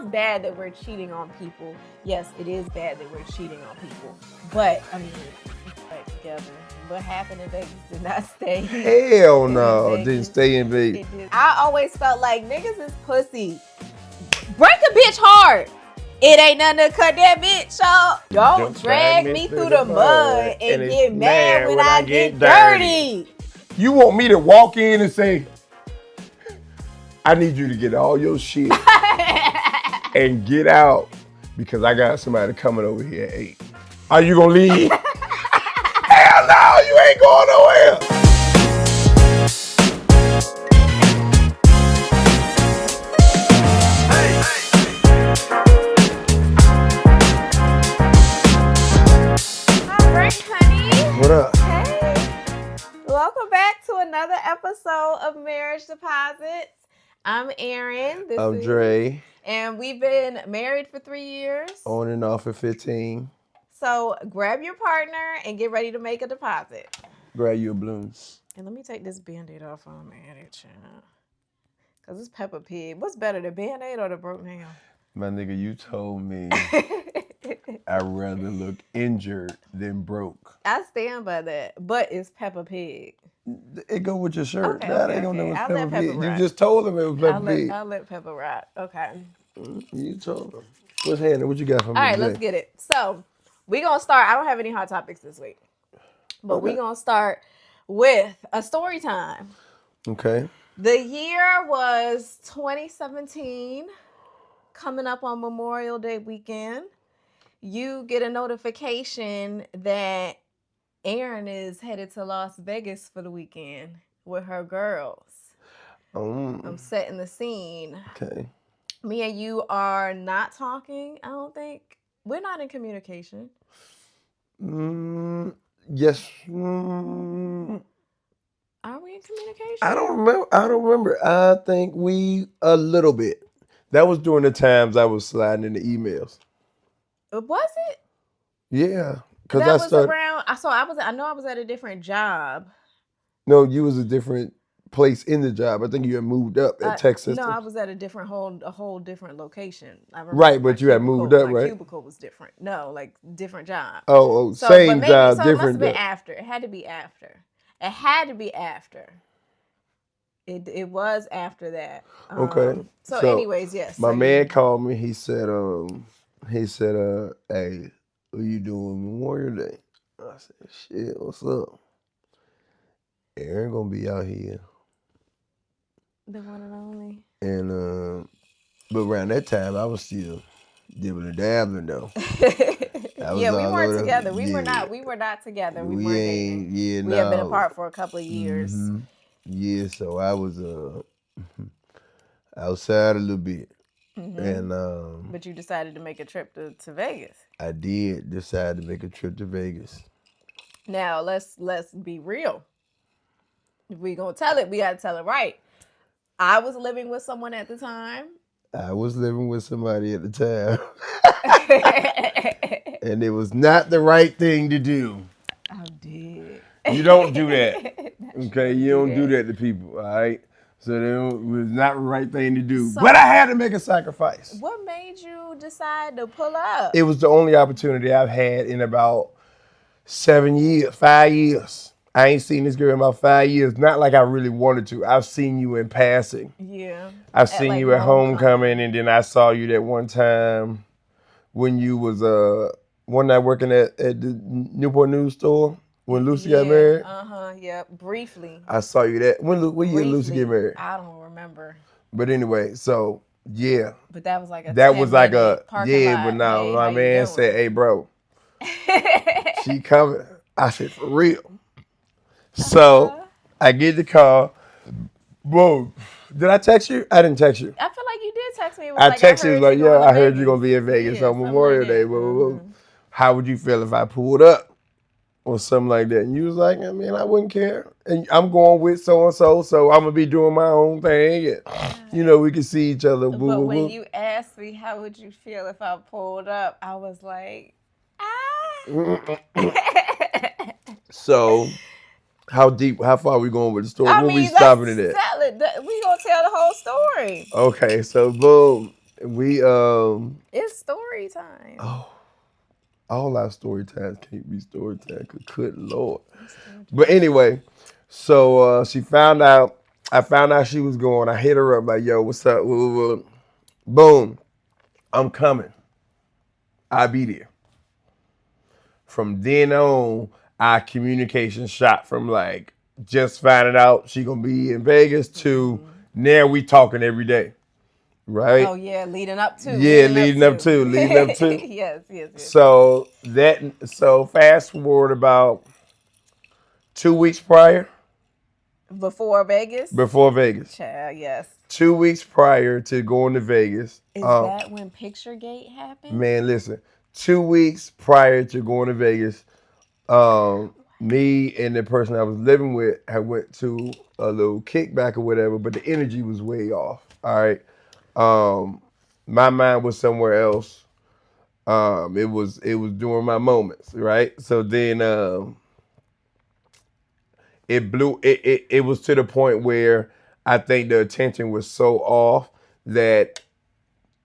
bad that we're cheating on people. Yes, it is bad that we're cheating on people. But I mean, back together. What happened in Vegas did not stay. Hell no, didn't stay in Vegas. I always felt like niggas is pussy. Break a bitch hard. It ain't nothing to cut that bitch off. Don't drag me through the mud and get mad when I get dirty. You want me to walk in and say, I need you to get all your shit and get out because I got somebody coming over here at 8. Are you gonna leave? Hell no, you ain't going nowhere. All right, honey. What up? Hey. Welcome back to another episode of Marriage Deposits. I'm Erin. I'm Dre. And we've been married for 3 years. On and off for 15. So grab your partner and get ready to make a deposit. Grab your balloons. And let me take this Band-Aid off on my head, child. Because it's Peppa Pig. What's better, the Band-Aid or the broke nail? My nigga, you told me I'd rather look injured than broke. I stand by that. But it's Peppa Pig. It go with your shirt. Okay, Nah, they gonna know it's I'll let Peppa Pig. Peppa You rock. just told them it was Peppa Pig. I'll let Peppa rock. Okay. You told them. What's happening? What you got for me All right, today? let's get it. So we're going to start. I don't have any hot topics this week. But we're going to start with a story time. Okay. The year was 2017, coming up on Memorial Day weekend. You get a notification that Erin is headed to Las Vegas for the weekend with her girls. I'm setting the scene. Okay. Me and you are not talking, I don't think. We're not in communication. Yes. Are we in communication? I don't remember. I think we a little bit. That was during the times I was sliding in the emails. Was it? Yeah. Because That was around. I know I was at a different job. No, you was a different place in the job. I think you had moved up at Tech Systems. No, I was at a whole different location. I remember right, but you had moved up, right? My cubicle was different. No, like different job. Oh, so, same job, different it must have been job. after. It had to be after. It had to be after. It was after that. Okay. So anyways, yes. My man called me. He said, hey, what you doing Memorial Day? I said, shit, what's up? Erin gonna be out here. The one and only. And but around that time I was still dibbling and dabbling though. Yeah, we weren't together. We were not together. We weren't dating. Yeah, we had been apart for a couple of years. Mm-hmm. Yeah, so I was outside a little bit. Mm-hmm. And but you decided to make a trip to Vegas. I did decide to make a trip to Vegas. Now let's be real. If we gonna tell it, we gotta tell it right. I was living with someone at the time. I was living with somebody at the time. And it was not the right thing to do. I did. You don't do that. Okay, you don't do that to people, all right? So it was not the right thing to do. So, but I had to make a sacrifice. What made you decide to pull up? It was the only opportunity I've had in about 5 years. I ain't seen this girl in about 5 years. Not like I really wanted to. I've seen you in passing. Yeah. I've seen you at homecoming, and then I saw you that one time when you was one night working at the Newport News store when Lucy got married. Yeah, briefly. I saw you that. When year did Lucy get married? I don't remember. But anyway, so yeah. But that was like a but now my man said, hey bro, she coming. I said, for real. So I get the call. Whoa. Did I text you? I didn't text you. I feel like you did text me. I texted you yeah, I heard you're going to be in Vegas on Memorial Day. Mm-hmm. How would you feel if I pulled up or something like that? And you was like, I mean, I wouldn't care. And I'm going with so-and-so, so I'm going to be doing my own thing. And, we can see each other. But when you asked me, how would you feel if I pulled up? I was like, So... How far are we going with the story? I when mean, we stopping it at? We gonna tell the whole story. Okay, so boom. We It's story time. oh, all our story times can't be story time. Good Lord. It's story time. But anyway, so she found out. I found out she was going. I hit her up like, "Yo, what's up?" Boom, I'm coming. I'll be there. From then on, our communication shot from like just finding out she gonna be in Vegas to now we talking every day, right? Oh yeah, leading up to. Yeah, leading up to. Yes. So fast forward about 2 weeks prior, Before Vegas. before Vegas. Child, yes. 2 weeks prior to going to Vegas. Is that when Picturegate happened? Man, listen. 2 weeks prior to going to Vegas, me and the person I was living with had went to a little kickback or whatever, but the energy was way off. All right. My mind was somewhere else. It was during my moments, right? So then it was to the point where I think the attention was so off that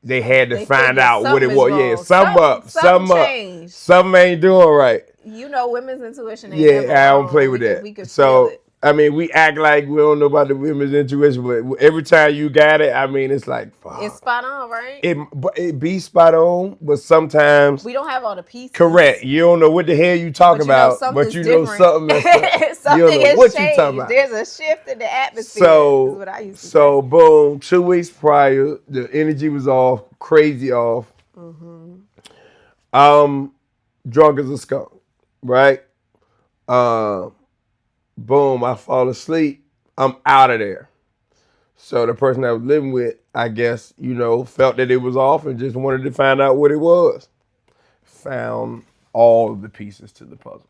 they had to They find figured out what it something is was. wrong. Yeah, something up, Something up. changed. Something ain't doing right. You know, women's intuition ain't Yeah, never I don't wrong. play with that. We could feel So it. I mean, we act like we don't know about the women's intuition, but every time you got it, I mean, it's like fuck. It's spot on, right? It be spot on, but sometimes We don't have all the pieces. correct. You don't know what the hell you talking about, but you know something messed up. Something You don't know has what changed. you talking about. There's a shift in the atmosphere. Is what I used to say. Boom, 2 weeks prior, the energy was off, crazy off. Drunk as a skunk, right? Boom, I fall asleep. I'm out of there. So the person I was living with, I guess, felt that it was off and just wanted to find out what it was. Found all of the pieces to the puzzle.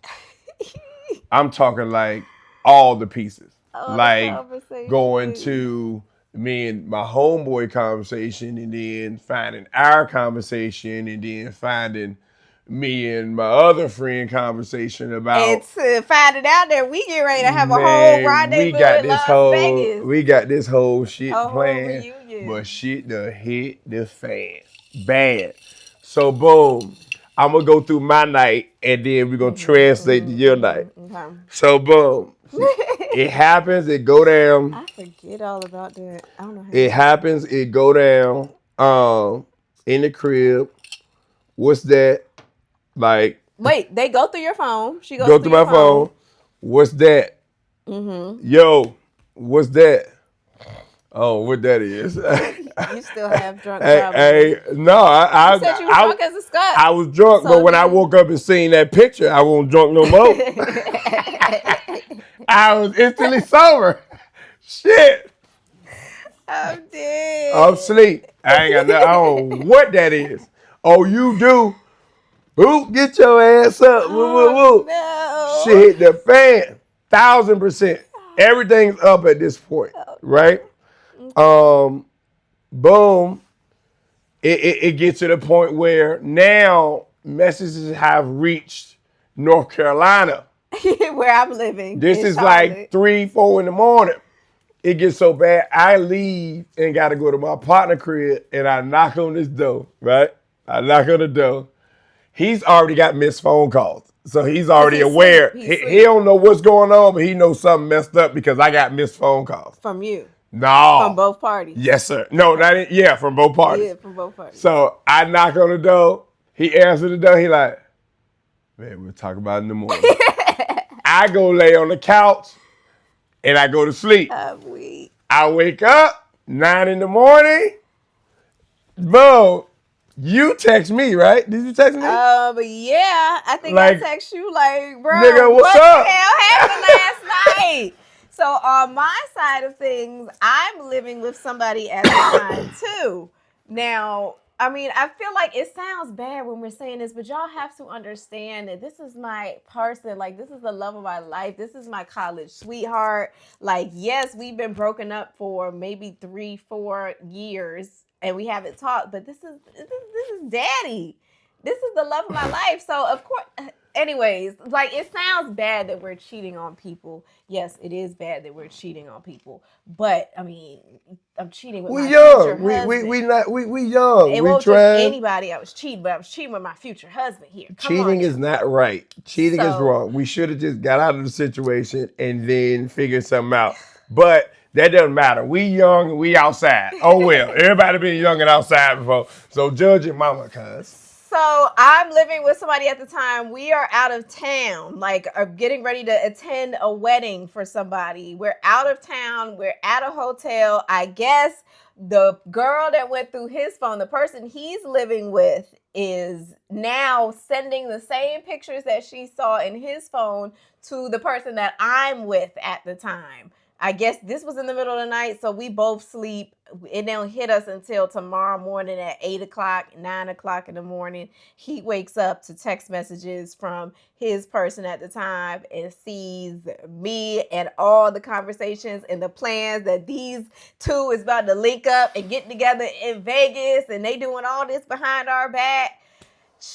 I'm talking like all the pieces. Like going to me and my homeboy conversation and then finding our conversation and then finding me and my other friend conversation about. And to find it out there, we get ready to have a whole rendezvous in Las Vegas. We got this whole shit planned, reunion. but shit done hit the fan bad. So boom, I'm gonna go through my night and then we're gonna translate to your night. Okay. So boom, it happens. It go down. I forget all about that. I don't know how. It happens. It go down. In the crib. What's that? Like, wait, they go through your phone. She goes go through my phone. What's that? Yo, what's that? Oh, what that is? You still have drunk No, I you said you were drunk as a skunk. I was drunk, but when I woke up and seen that picture, I wasn't drunk no more. I was instantly sober. Shit. I'm dead. I'm asleep. I ain't got nothing. I don't know what that is. Oh, you do? Ooh, get your ass up. Woo. No. Shit hit the fan. 1,000%. Everything's up at this point, right? Boom. It gets to the point where now messages have reached North Carolina. Where I'm living. This is Charlotte. Like 3, 4 in the morning. It gets so bad, I leave and got to go to my partner crib and I knock on this door, right? I knock on the door. He's already got missed phone calls. So he's already aware. He don't know what's going on, but he knows something messed up because I got missed phone calls. From you? No. From both parties? Yes, sir. No, from both parties. Yeah, from both parties. So I knock on the door. He answers the door. He like, man, we'll talk about it in the morning. I go lay on the couch and I go to sleep. I'm weak. I wake up 9 in the morning. Boom. You text me, right? Did you text me? But yeah, I think I text you like, bro, nigga, what's up? What the hell happened last night? So on my side of things, I'm living with somebody at the time too. Now, I mean, I feel like it sounds bad when we're saying this, but y'all have to understand that this is my person. Like, this is the love of my life. This is my college sweetheart. Like, yes, we've been broken up for maybe 3, 4 years, and we haven't talked. But this is daddy. This is the love of my life. So of course, Anyways, like it sounds bad that we're cheating on people. Yes, it is bad that we're cheating on people. But I mean, I'm cheating with We my future young. husband. We young. It We won't just trying. anybody I was cheating, but I was cheating with my future husband here. Come on Cheating now. is not right. Cheating is So wrong. We should have just got out of the situation and then figured something out. But that doesn't matter. We young and we outside. Oh well. Everybody been young and outside before. So judge your mama, cuz. So I'm living with somebody at the time. We are out of town, like are getting ready to attend a wedding for somebody. We're out of town. We're at a hotel. I guess the girl that went through his phone, the person he's living with, is now sending the same pictures that she saw in his phone to the person that I'm with at the time. I guess this was in the middle of the night, so we both sleep. It don't hit us until tomorrow morning at 8 o'clock, 9 o'clock in the morning. He wakes up to text messages from his person at the time and sees me and all the conversations and the plans that these two is about to link up and get together in Vegas, and they doing all this behind our back.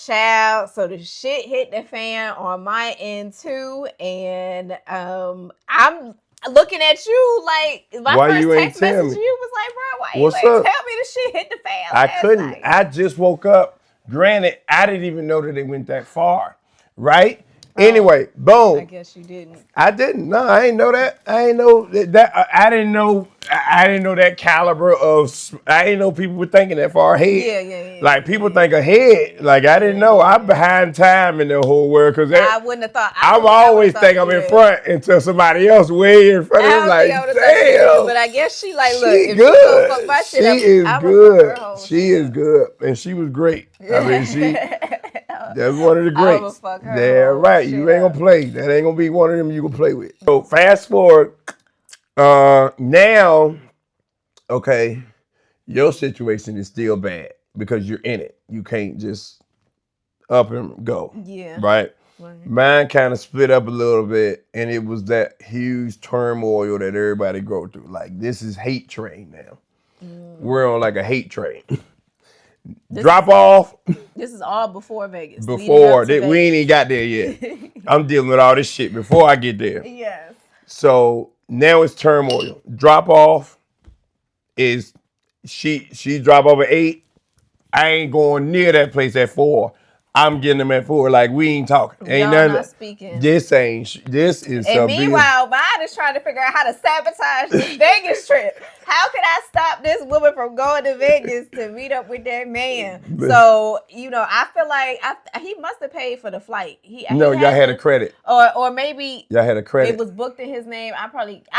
Child, so the shit hit the fan on my end too, and I'm looking at you like my Why first you ain't text tell message me? to you was like, bro, why you What's ain't up? tell me the shit hit the fan I last couldn't. night? I just woke up. Granted, I didn't even know that they went that far. Right? Oh, Anyway, I boom. guess you didn't. I didn't. No, I didn't know that. I didn't know that. I didn't know. I didn't know that caliber of. I didn't know people were thinking that far ahead. Yeah, yeah, yeah, Like yeah, people yeah, think yeah, ahead. Like I didn't yeah, know. yeah, I'm yeah. behind time in the whole world because I wouldn't have thought. I I'm don't think I would have always thought think to I'm do in that. front until somebody else way in front I of me. I'm don't think like, I would have thought to do that. But damn, I guess she like, look, she if she gonna fuck good. my shit She up, is I'm gonna fuck her good. whole She shit is up. good, and she was great. I mean, that's one of the I'm gonna greats. fuck her They're whole right. You shit ain't gonna up. play. That ain't gonna be one of them you can play with. So fast forward. Now, okay, your situation is still bad because you're in it. You can't just up and go. Yeah. Right? Right. Mine kind of split up a little bit, and it was that huge turmoil that everybody go through. Like this is hate train now. We're on like a hate train. Drop off This is all before Vegas. Leading up before to that we ain't even got there yet. I'm dealing with all this shit before I get there. Yes. So now it's turmoil. Drop off is she drop off at 8. I ain't going near that place at 4. I'm getting them at 4. Like we ain't talking. Ain't Y'all nothing. not speaking. This ain't. This is And some big. meanwhile, mine is trying to figure out how to sabotage this Vegas trip. How can I stop this woman from going to Vegas to meet up with that man? So, I feel like he must have paid for the flight. No, y'all had a credit. Or maybe Y'all had a credit. it was booked in his name. I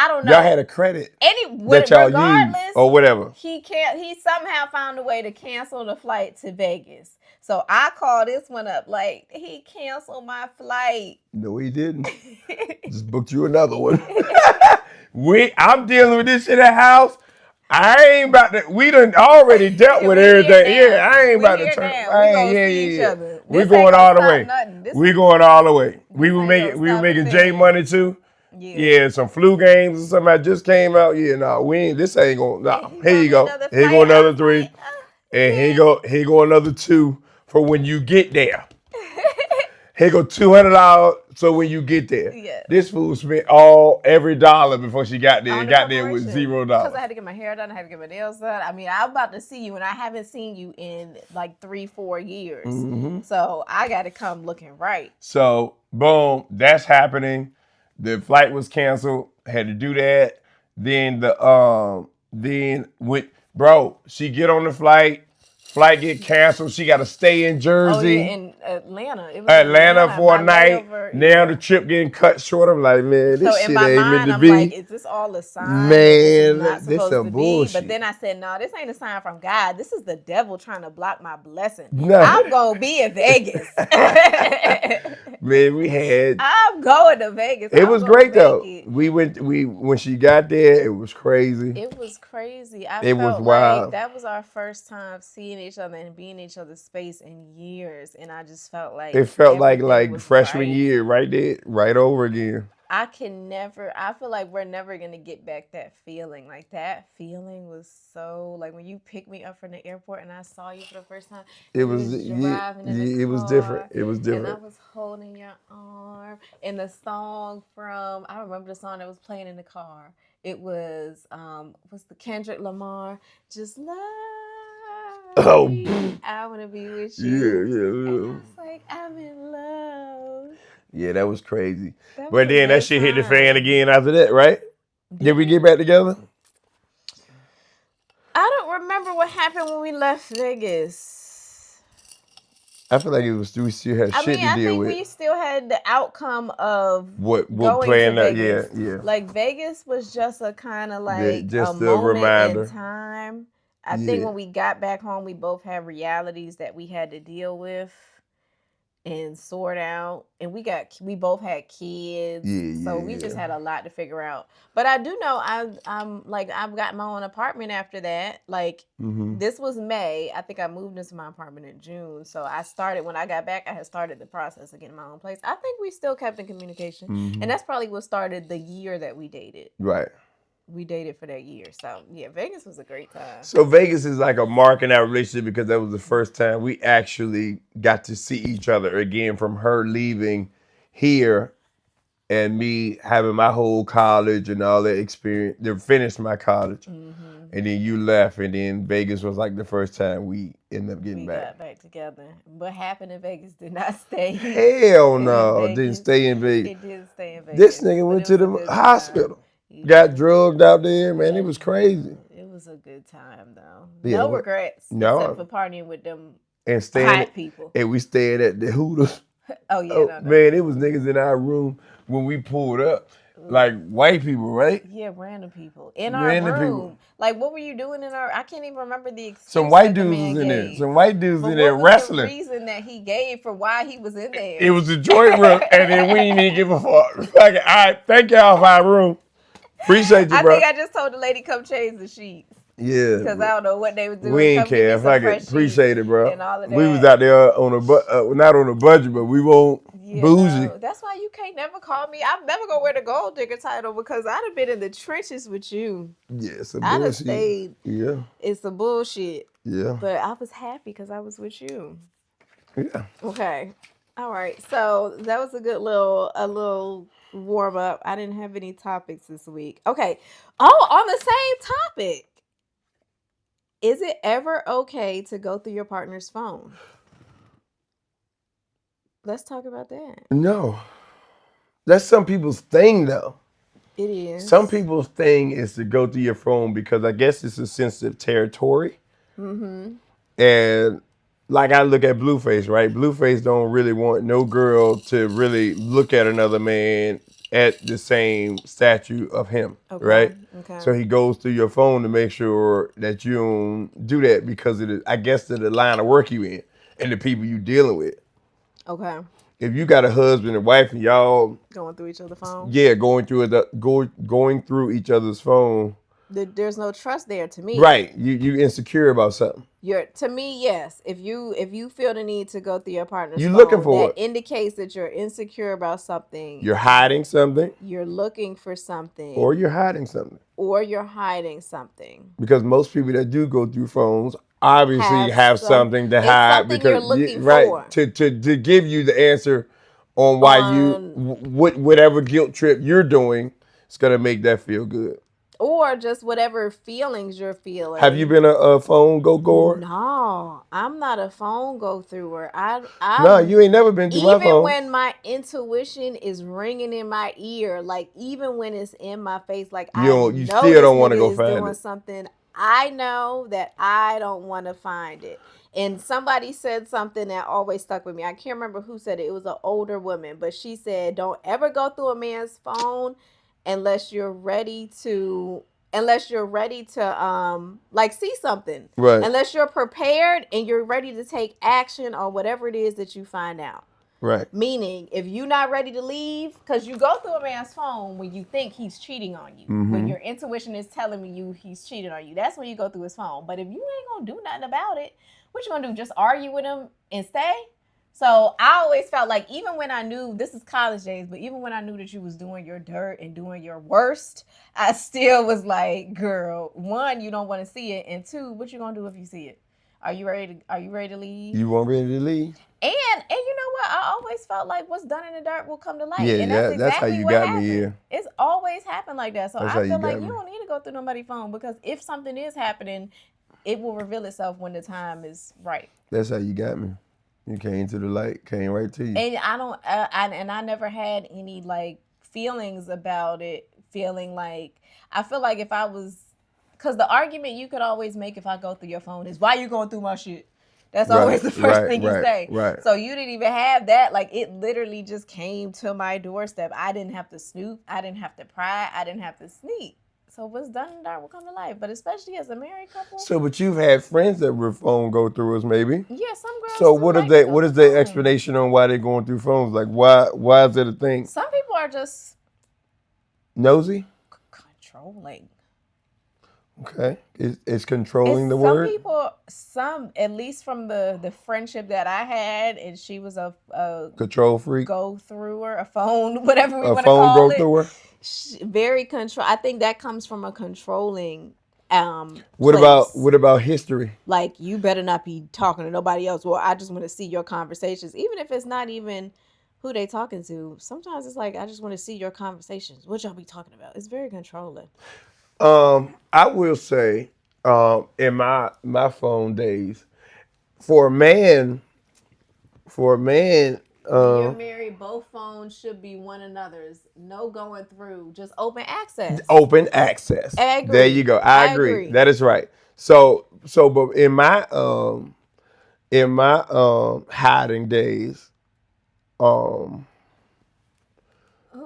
don't know. Y'all had a credit that y'all regardless, used or whatever. He somehow found a way to cancel the flight to Vegas. So I called this one up like, he canceled my flight. No, he didn't. Just booked you another one. I'm dealing with this shit at house. I ain't about to. We done already dealt with everything. Yeah, I ain't about to turn. We gonna see each other. We going all the way. We going all the way. We were making J money too. Yeah, some flu games or something that just came out. Yeah, no, we ain't. This ain't gonna. No, here you go. Here go another 3, and here go another 2 for when you get there. Here go $200. So when you get there, this fool spent every dollar before she got there. Got there with $0. Because I had to get my hair done, I had to get my nails done. I mean, I'm about to see you, and I haven't seen you in like 3-4 years. So I got to come looking right. So boom, that's happening. The flight was canceled. Had to do that. Then she get on the flight. Flight get canceled. She got to stay in Jersey. Oh, yeah, in Atlanta. It was Atlanta for a night. Now the trip getting cut short. I'm like, man, this shit ain't meant to be. Like, is this all a sign? Man, this some bullshit. But then I said, no, this ain't a sign from God. This is the devil trying to block my blessing. No. I'm gonna be in Vegas. Man, I'm going to Vegas. It was great though. When she got there, it was crazy. It was crazy. It was wild. Like that was our first time seeing each other and being in each other's space in years, and I just felt like it felt like freshman year, right there, right over again. I can never. I feel like we're never gonna get back that feeling. Like that feeling was so like when you picked me up from the airport and I saw you for the first time. It You was was yeah, driving in the yeah, it was different. car, It was and I different. was holding your arm. And the song from I remember the song that was playing in the car. It was the Kendrick Lamar. Just love Oh, me. I wanna be with yeah, you. And I yeah, was like, I'm in love. yeah. That was crazy. That was But a then that good shit hit the fan time. again after that, right? Did Did we it? get back together? I don't remember what happened when we left Vegas. I feel like it was we still had I shit mean, to I deal think with. we still had the outcome of What going to playing that? Yeah, Vegas. yeah. Like Vegas was just a kind of Yeah, like a just a moment in reminder. time. I think Yeah, when we got back home, we both had realities that we had to deal with and sort out, and we both had kids, yeah, so yeah, we just yeah. had a lot to figure out. But I do know I'm like I've got my own apartment after that. Like Mm-hmm. this was May. I think I moved into my apartment in June, so I started when I got back. I had started the process of getting my own place. I think we still kept in communication, Mm-hmm. and that's probably what started the year that we dated. Right. We dated for that year, so yeah, Vegas was a great time. So Vegas is like a mark in our relationship because that was the first time we actually got to see each other again from her leaving here and me having my whole college and all that experience. They finished my college. Mm-hmm. And then you left, and then Vegas was like the first time we ended up getting We back. got back together. What happened in Vegas did not stay Hell in no, didn't Vegas. stay in Vegas. It didn't stay in This Vegas, nigga but went it to was a the good time. hospital, got Yeah, drugged out there, man. It was yeah. crazy. It was a good time though. Yeah, No regrets except for no, partying with them and staying, hot people. and we stayed at the Hooters. Oh yeah, Oh no, no. man, it was niggas in our room when we pulled up, like white people, right? Yeah, random people in our Random people. room. Like, what were you doing in our? I can't even remember the Some excuse white that the dudes man was in there. gave. Some white dudes But in there what was the wrestling. reason that he gave for why he was in It there? was a joint room, and then we didn't even give a fuck. Like, all right, thank y'all for our room. Appreciate you, I bro. think I just told the lady come change the sheets Yeah, because I don't know what they was we doing. ain't Come give me care. some Fuck it. fresh sheets Appreciate it, bro. and all of We was that. out there on not on a budget, but we won't You bougie. know, that's why you can't never call me. I'm never gonna wear the gold digger title because I'd have been in the trenches with you. Yeah, some I'd have bullshit. stayed. Yeah, It's some bullshit. yeah, But I was happy because I was with you. yeah. Okay. All right. So that was a little warm up. I didn't have any topics this week. Okay. Oh, on the same topic. Is it ever okay to go through your partner's phone? Let's talk about that. No, that's some people's thing, though. It Some is. people's thing is to go through your phone because I guess it's a sensitive territory. Mm-hmm. And like I look at Blueface, right? Blueface don't really want no girl to really look at another man at the same statue of him, Okay. right? Okay. So he goes through your phone to make sure that you don't do that because of I guess the line of work you in and the people you dealing with. Okay. If you got a husband and wife and y'all, Going through each other's phone. yeah, going through each other's phone, There's no trust there to me. right? You insecure about something. To me, yes. If you feel the need to go through your partner's You phone, looking for that it. indicates that you're insecure about something. You're hiding something, You're looking for something, or you're hiding something. or you're hiding something. Because most people that do go through phones obviously have Some. something to It's hide something you're because looking right for to give you the answer on why you on, whatever guilt trip you're doing, it's gonna make that feel good. or just whatever feelings you're feeling. Have you been a phone go-goer? No, I'm not a phone go througher. No, you ain't never been through my Even phone. when my intuition is ringing in my ear, like even when it's in my face, like I You know still this don't want to nigga go is find doing it. something, I know that I don't want to find it. And somebody said something that always stuck with me. I can't remember who said it. It was an older woman, but she said, "Don't ever go through a man's phone unless you're ready to." Unless you're ready to like see something, Right. unless you're prepared and you're ready to take action on whatever it is that you find out. Right. Meaning, if you're not ready to leave, because you go through a man's phone when you think he's cheating on you, when your intuition is telling you he's cheating on you, that's when you go through his phone. But if you ain't gonna do nothing about it, what you gonna do? Just argue with him and stay? So I always felt like, even when I knew, this is college days, but even when I knew that you was doing your dirt and doing your worst, I still was like, girl, one, you don't want to see it, and two, what you gonna do if you see it? Are you ready to leave? You want ready to leave? And you know what? I always felt like what's done in the dirt will come to light, Yeah, and that's that's how exactly you what got me happened. here. It's always happened like that. So That's how I you feel like got you me. don't need to go through nobody's phone, because if something is happening, it will reveal itself when the time is right. That's how you got me. You came to the light, came right to you. And I don't, I never had any like feelings about it. Feeling like, I feel like if I was, because the argument you could always make if I go through your phone is, why you going through my shit? That's always the first thing you say. Right. So you didn't even have that. Like, it literally just came to my doorstep. I didn't have to snoop. I didn't have to pry. I didn't have to sneak. So what's done in the dark will come to life. But especially as a married couple. So, but you've had friends that were phone go through us, maybe. Yeah, some girls. So what is their explanation on why they're going through phones? Like, why is it a thing? Some people are just nosy, controlling. Okay, it's controlling the word. Some people, at least from the friendship that I had, and she was a control freak, go througher, a phone, whatever we a want to call phone it. go througher. Very control. I think that comes from a controlling. What about history? Like, you better not be talking to nobody else. Well, I just want to see your conversations, even if it's not even who they talking to. Sometimes it's like, I just want to see your conversations. What y'all be talking about? It's very controlling. I will say, in my phone days, for a man, when you're married, both phones should be one another's. No going through, just open access. Open access. I agree. There you go. I agree. That is right. So, but in my hiding days, who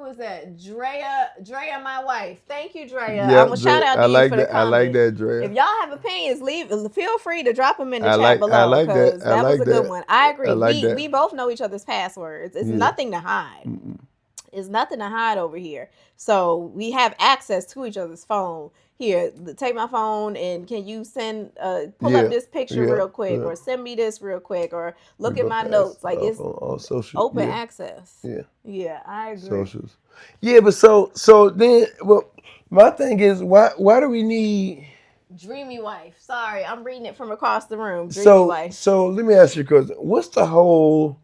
is that? Drea, my wife. Thank you, Drea. Yeah, I'm gonna shout out to you for the comment. I like that, Drea. If y'all have opinions, feel free to drop them in the chat below. I like that. That was a good one. I agree. Like we both know each other's passwords. It's nothing to hide. It's nothing to hide over here. So we have access to each other's phone. Here, take my phone, and can you pull up this picture real quick, or send me this real quick, or look at my notes. Like, it's on social, open access. Yeah, I agree. Socials. Yeah, but so then, well, my thing is, why do we need Dreamy wife? Sorry, I'm reading it from across the room. Dreamy wife. So let me ask you, because what's the whole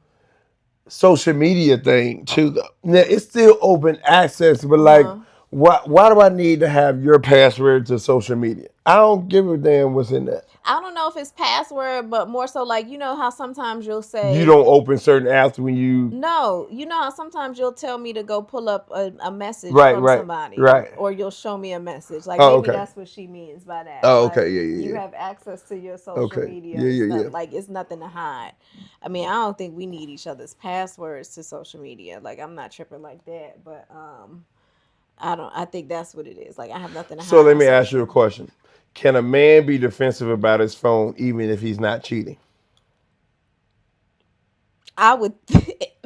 social media thing too, though? Now, it's still open access, but like, why do I need to have your password to social media? I don't give a damn what's in that. I don't know if it's password, but more so, like, you know how sometimes you'll say you don't open certain apps when you. No, you know how sometimes you'll tell me to go pull up a message from somebody, or you'll show me a message. Like, maybe that's what she means by that. Oh, like, okay, yeah. You have access to your social media. Yeah. Like, it's nothing to hide. I mean, I don't think we need each other's passwords to social media. Like, I'm not tripping like that, but I think that's what it is. Like, I have nothing to hide. So let me ask you a question. Can a man be defensive about his phone even if he's not cheating? I would,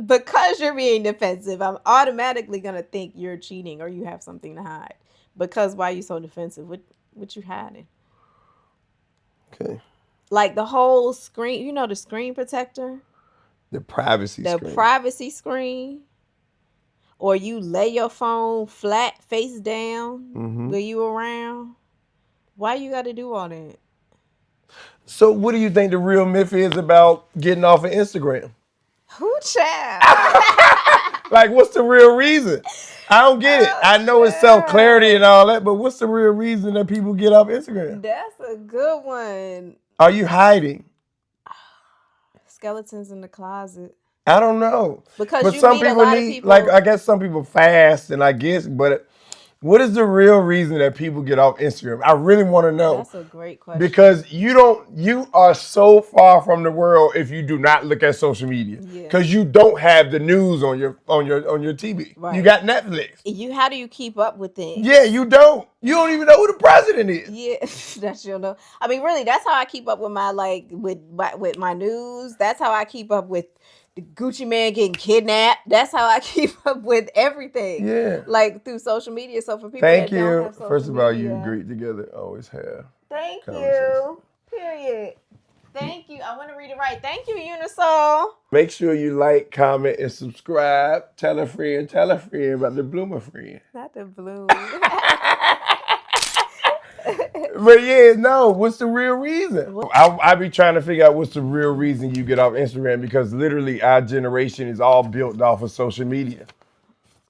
because you're being defensive, I'm automatically going to think you're cheating or you have something to hide. Because why are you so defensive? What you hiding? Okay. Like, the whole screen, you know, the screen protector? The privacy screen. The privacy screen. Or you lay your phone flat, face down, when you around. Why you got to do all that? So what do you think the real myth is about getting off of Instagram? Who, child? Like, what's the real reason? I don't get it. I know it's self-clarity and all that, but what's the real reason that people get off Instagram? That's a good one. Are you hiding? Skeletons in the closet. I don't know. Because but you some meet people a lot need, of people. like, I guess some people fast, and I guess, but what is the real reason that people get off Instagram? I really want to know. That's a great question. Because you are so far from the world if you do not look at social media. Because you don't have the news on your TV. Right. You got Netflix. How do you keep up with things? Yeah, you don't. You don't even know who the president is. Yeah, that's you know. I mean, really, that's how I keep up with my with my news. That's how I keep up with the Gucci man getting kidnapped. That's how I keep up with everything. Yeah. Like, through social media. So for people that don't have social First of all, media, you agreed together. Always have. Thank you. Period. Thank you. I want to read it right. Thank you, Unisol. Make sure you like, comment, and subscribe. Tell a friend about the Bloomer friend. Not the blue. But yeah, no, what's the real reason? I be trying to figure out what's the real reason you get off Instagram, because literally our generation is all built off of social media.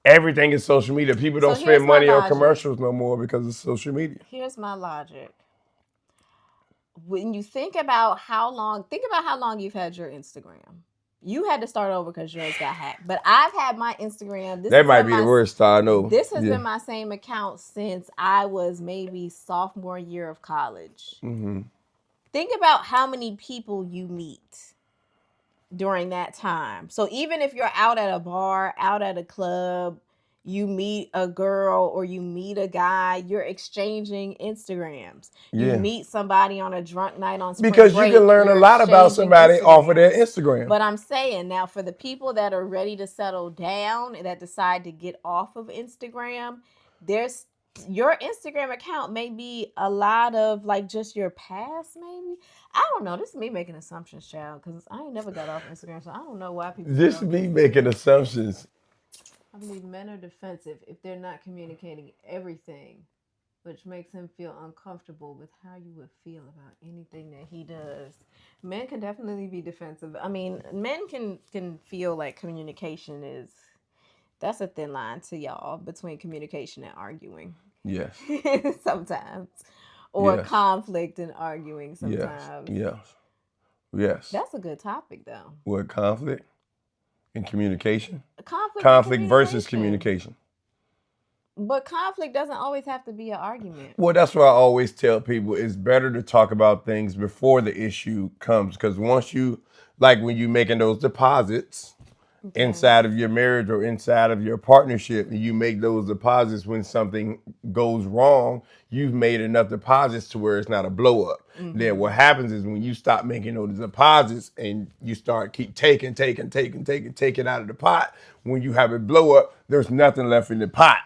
Everything is social media. People don't spend money on commercials no more because of social media. Here's my logic. When you think about how long you've had your Instagram. You had to start over because yours got hacked. But I've had my Instagram. That might be the worst start over. This has been my same account since I was maybe sophomore year of college. Mm-hmm. Think about how many people you meet during that time. So even if you're out at a bar, out at a club, you meet a girl or you meet a guy, you're exchanging Instagrams. You meet somebody on a drunk night on spring break. Because you can learn a lot about somebody off of their Instagram. But I'm saying now, for the people that are ready to settle down and that decide to get off of Instagram, your Instagram account may be a lot of like just your past, maybe. I don't know. This is me making assumptions, child, because I ain't never got off Instagram, so I don't know why people. This is me making assumptions. I believe men are defensive if they're not communicating everything, which makes him feel uncomfortable with how you would feel about anything that he does. Men can definitely be defensive. I mean, men can feel like communication is, that's a thin line to y'all between communication and arguing. Yes. Sometimes. Or conflict and arguing sometimes. Yes. That's a good topic, though. What, conflict and communication? Conflict versus communication. But conflict doesn't always have to be an argument. Well, that's why I always tell people it's better to talk about things before the issue comes. Because once you, like when you're making those deposits inside of your marriage or inside of your partnership, and you make those deposits when something goes wrong, you've made enough deposits to where it's not a blow up. Mm-hmm. Then what happens is when you stop making those deposits and you start keep taking out of the pot, when you have it blow up, there's nothing left in the pot.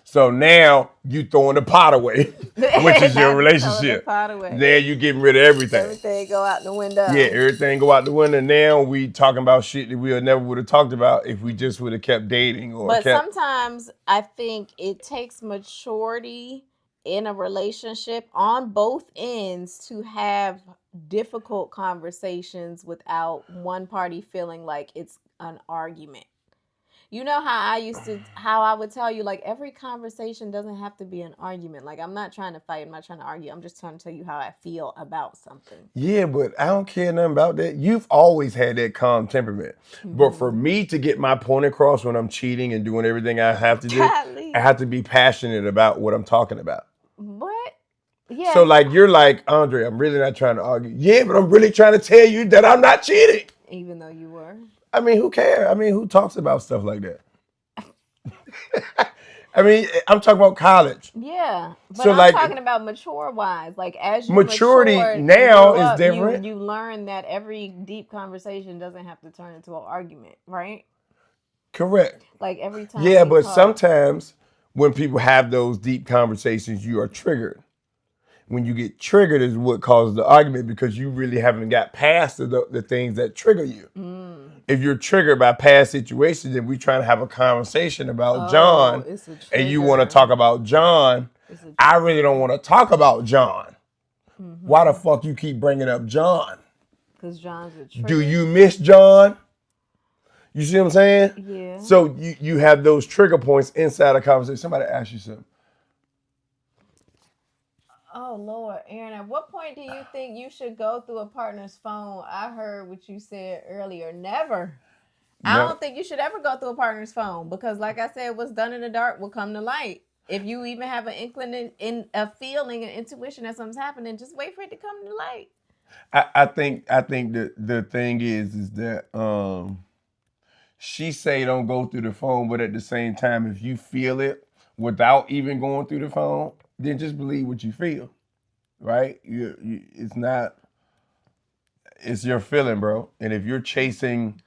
So now you throwing the pot away, which is your relationship. Now you getting rid of everything. Everything go out the window. Yeah, everything go out the window. Now we talking about shit that we never would have talked about if we just would have kept dating or. But sometimes I think it takes maturity in a relationship on both ends to have difficult conversations without one party feeling like it's an argument. You know how I would tell you, like, every conversation doesn't have to be an argument. Like, I'm not trying to fight. I'm not trying to argue. I'm just trying to tell you how I feel about something. Yeah, but I don't care nothing about that. You've always had that calm temperament. Mm-hmm. But for me to get my point across when I'm cheating and doing everything I have to do, I have to be passionate about what I'm talking about. What? Yeah. So, like, you're like, Andre, I'm really not trying to argue. Yeah, but I'm really trying to tell you that I'm not cheating. Even though you were. I mean, who cares? I mean, who talks about stuff like that? I mean, I'm talking about college. Yeah, but so I'm talking about mature-wise. Like, as you maturity now is different. You learn that every deep conversation doesn't have to turn into an argument, right? Correct. Like, every time. Yeah, but sometimes when people have those deep conversations, you are triggered. When you get triggered is what causes the argument, because you really haven't got past the things that trigger you. Mm. If you're triggered by past situations, then we trying to have a conversation about John, and you want to talk about John, I really don't want to talk about John. Mm-hmm. Why the fuck you keep bringing up John? Because John's a trigger. Do you miss John? You see what I'm saying? Yeah. So you have those trigger points inside a conversation. Somebody ask you something. Oh, Lord, Aaron, at what point do you think you should go through a partner's phone? I heard what you said earlier. Never. I don't think you should ever go through a partner's phone, because, like I said, what's done in the dark will come to light. If you even have an inkling, in a feeling, an intuition that something's happening, just wait for it to come to light. I think the thing is that she say don't go through the phone, but at the same time, if you feel it without even going through the phone, then just believe what you feel, right? It's your feeling, bro. And if you're chasing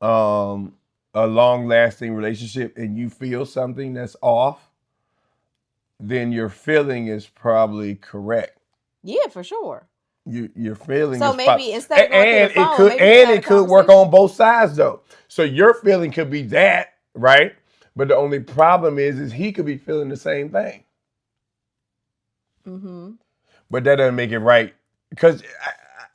a long-lasting relationship and you feel something that's off, then your feeling is probably correct. Yeah, for sure. your feeling So is pop, maybe instead of going through the and phone, maybe just have a it could work on conversation. both sides though. So your feeling could be that, right? But the only problem is he could be feeling the same thing. Mm-hmm. But that doesn't make it right because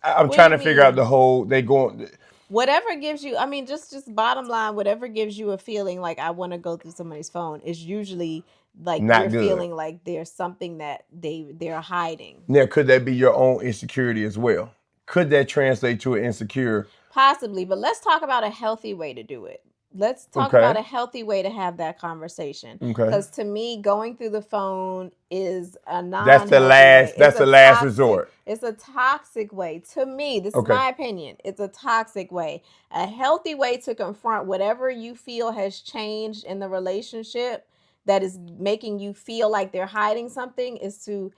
I'm What do trying you to figure out the mean? whole they going Whatever gives you, I mean, just bottom line, whatever gives you a feeling like I want to go through somebody's phone is usually like you're not good. feeling like there's something that they're hiding. Now, could that be your own insecurity as well? Could that translate to an insecure? Possibly, but let's talk about a healthy way to do it. Let's talk about Okay, a healthy way to have that conversation. okay. Because to me, going through the phone is a That's the non-healthy way. last. It's That's a the last toxic. resort. It's a toxic way. To me, this is Okay. my opinion. It's a toxic way. A healthy way to confront whatever you feel has changed in the relationship that is making you feel like they're hiding something is to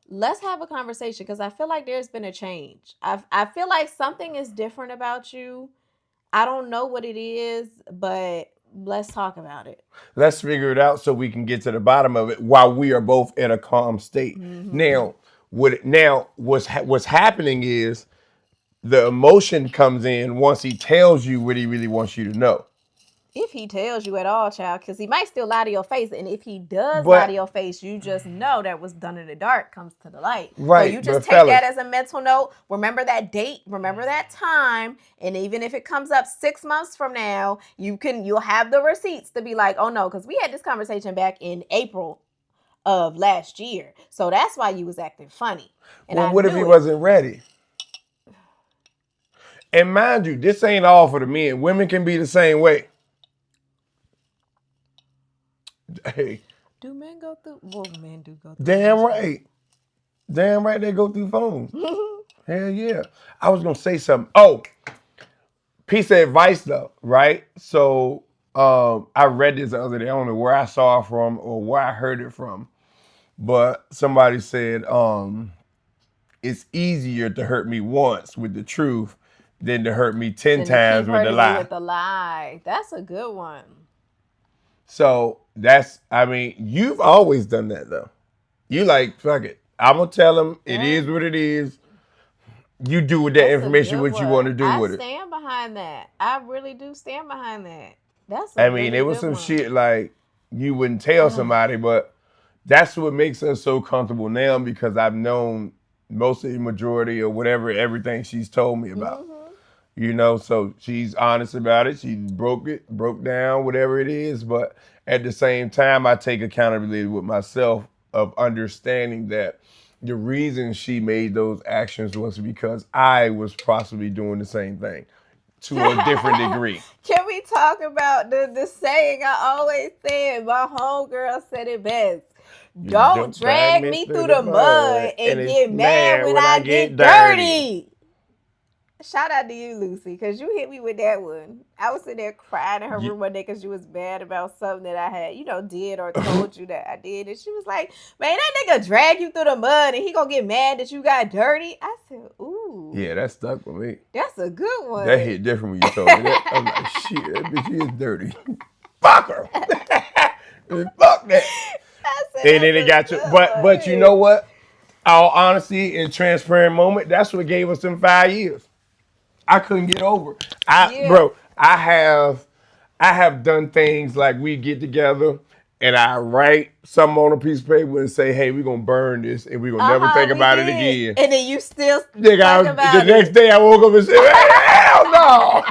let's have a conversation because I feel like there's been a change. I feel like something is different about you. I don't know what it is, but let's talk about it. Let's figure it out so we can get to the bottom of it while we are both in a calm state. Mm-hmm. Now, what's happening is the emotion comes in once he tells you what he really wants you to know. If he tells you at all, child, because he might still lie to your face, and if he does lie to But your face, you just know that what's done in the dark comes to the light. So right, you just but take that fellas, as a mental note. Remember that date, remember that time, and even if it comes up 6 months from now, you'll have the receipts to be like, oh no, because we had this conversation back in April of last year, so that's why you was acting funny, and well, I what if he knew it. wasn't ready? And mind you, this ain't all for the men. Women can be the same way. Hey, Do men go through? Well, men do go through damn phones. right. Damn right they go through phones. Hell yeah. I was gonna say something. Oh, piece of advice though, right? So I read this the other day. I don't know where I saw it from or where I heard it from. But somebody said, it's easier to hurt me once with the truth than to hurt me 10 Than to keep times with the hurting you lie. with the lie. That's a good one. So I mean, you've always done that though. You like, fuck it. I'm gonna tell him it Yeah, is what it is. You do with that that's a information good what you want one. to do I with it. stand behind that. I really do stand behind that. That's a I mean, really it was good some one. shit like you wouldn't tell somebody, but that's what makes us so comfortable now because I've known most of the majority or whatever everything she's told me about. Mm-hmm. You know, so she's honest about it. She broke down, whatever it is. But at the same time, I take accountability with myself of understanding that the reason she made those actions was because I was possibly doing the same thing to a different degree. Can we talk about the saying I always said? My homegirl said it best. You Don't don't drag drag me me through through the the mud, mud and and it's get mad mad when when I I get get dirty. dirty. Shout out to you, Lucy, because you hit me with that one. I was sitting there crying in her You, room one day because she was mad about something that I had, did or told you that I did. And she was like, man, that nigga drag you through the mud and he gonna get mad that you got dirty. I said, ooh, yeah, that stuck with me. that's a good That one. hit different when you told me that. I'm like, shit, that bitch is dirty. Fuck her. Fuck that. I said, And then that's it a got you. good But you know one. what? All honesty and transparent moment, that's what gave us them 5 years. I couldn't get over. Yeah. I have done things like we get together and I write something on a piece of paper and say, hey, we're gonna burn this and we're gonna never think We about it did. again. And then you still Nigga, stuck the about next it. day I woke up and said, hell no.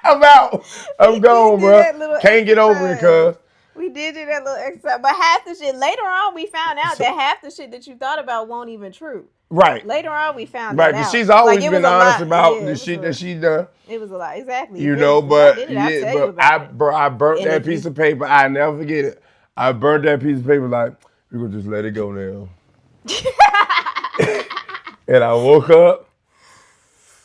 I'm out. I'm We did gone, do bro. that little Can't get over it, exercise. cuz. We did do that little exercise. But half the shit, later on, we found out So, that half the shit that you thought about won't even true. right. Later on, we found Right, that because out. she's Like, always it was been a honest lot. about Yeah, the shit that she done. it was a lot. Exactly. You know, If I but did it, I'll yeah, tell you but about it. I burnt And that if piece you of paper. I never forget it. I burnt that piece of paper like we gonna just let it go now. And I woke up.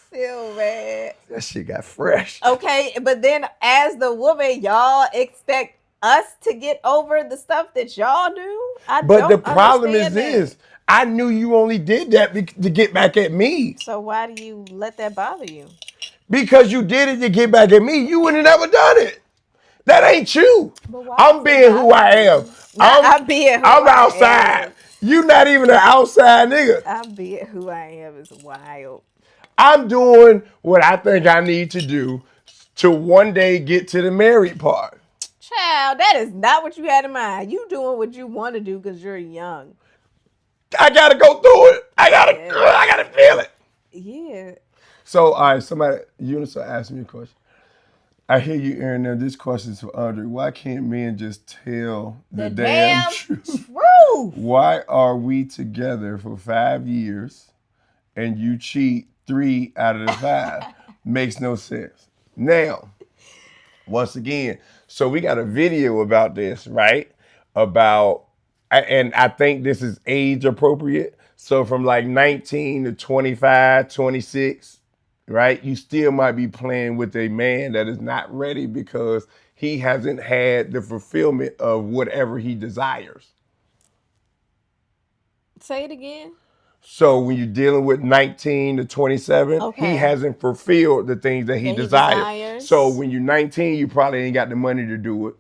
still mad. That shit got fresh. Okay, but then as the woman, y'all expect us to get over the stuff that y'all do? I But the don't problem is understand that. this: I knew you only did that to get back at me. So why do you let that bother you? Because you did it to get back at me, you would have never done it. That ain't you. But why I'm does it being who bother I am. you? Not I'm being who I'm I outside. am. You not even an outside nigga. I be who I am is wild. I'm doing what I think I need to do to one day get to the married part. Child, that is not what you had in mind. You doing what you want to do because you're young. I gotta go through it. I Yes. gotta feel it. Yeah. So, all right, somebody, Eunice asked me a question. I hear you, Aaron. Now, this question is for Andre. Why can't men just tell the The damn damn truth? truth. Why are we together for 5 years and you cheat 3 out of the 5? Makes no sense. Now, once again, so we got a video about this, right? About, and I think this is age appropriate. So from like 19 to 25, 26, right? You still might be playing with a man that is not ready because he hasn't had the fulfillment of whatever he desires. Say it again. So when you're dealing with 19 to 27, he Okay. hasn't fulfilled the things that he That he desires. desires. So when you're 19, you probably ain't got the money to do it,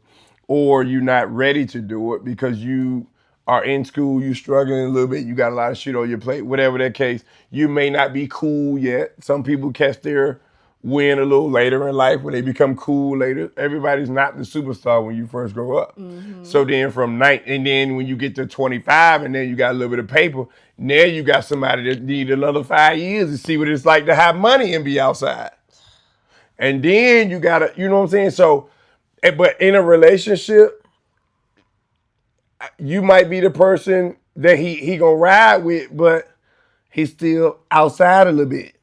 or you're not ready to do it because you are in school, you struggling a little bit, you got a lot of shit on your plate, whatever that case. You may not be cool yet. Some people catch their win a little later in life when they become cool later. Everybody's not the superstar when you first grow up. Mm-hmm. So then from night, and then when you get to 25 and then you got a little bit of paper, now you got somebody that need another 5 years to see what it's like to have money and be outside. And then you gotta, you know what I'm saying? So, but in a relationship, you might be the person that he gonna ride with, but he's still outside a little bit.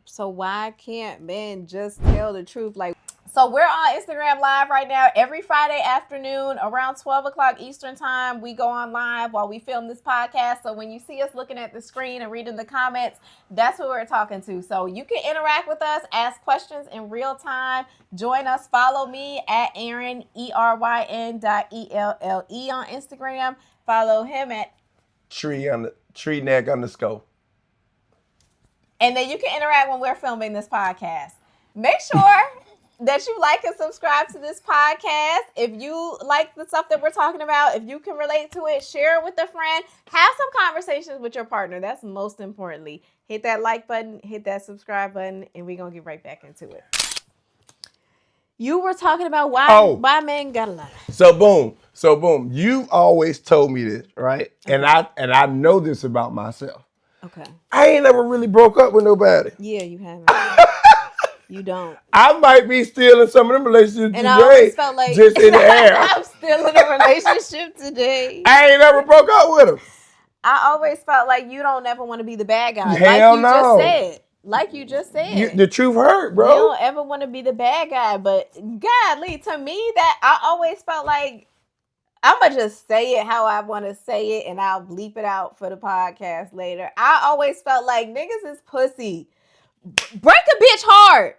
So why can't men just tell the truth? Like, so we're on Instagram Live right now every Friday afternoon around 12 o'clock Eastern time. We go on live while we film this podcast. So when you see us looking at the screen and reading the comments, that's who we're talking to. So you can interact with us, ask questions in real time. Join us. Follow me at Aaron, ERYN.ELLE on Instagram. Follow him at Tree neck underscore. And then you can interact when we're filming this podcast. Make sure that you like and subscribe to this podcast. If you like the stuff that we're talking about, if you can relate to it, share it with a friend. Have some conversations with your partner. That's most importantly. Hit that like button, hit that subscribe button, and we're going to get right back into it. You were talking about why men gotta lie. So boom. You've always told me this, right? Okay. And I know this about myself. Okay. I ain't never really broke up with nobody. Yeah, you haven't. You don't. I might be still in some of them relationships and today. I always felt like just in the air. I'm still in a relationship today. I ain't never broke up with him. I always felt like you don't ever want to be the bad guy. Hell no. Like you just said. The truth hurt, bro. You don't ever want to be the bad guy. But godly, to me, that I always felt like I'm going to just say it how I want to say it, and I'll bleep it out for the podcast later. I always felt like niggas is pussy. Break a bitch hard.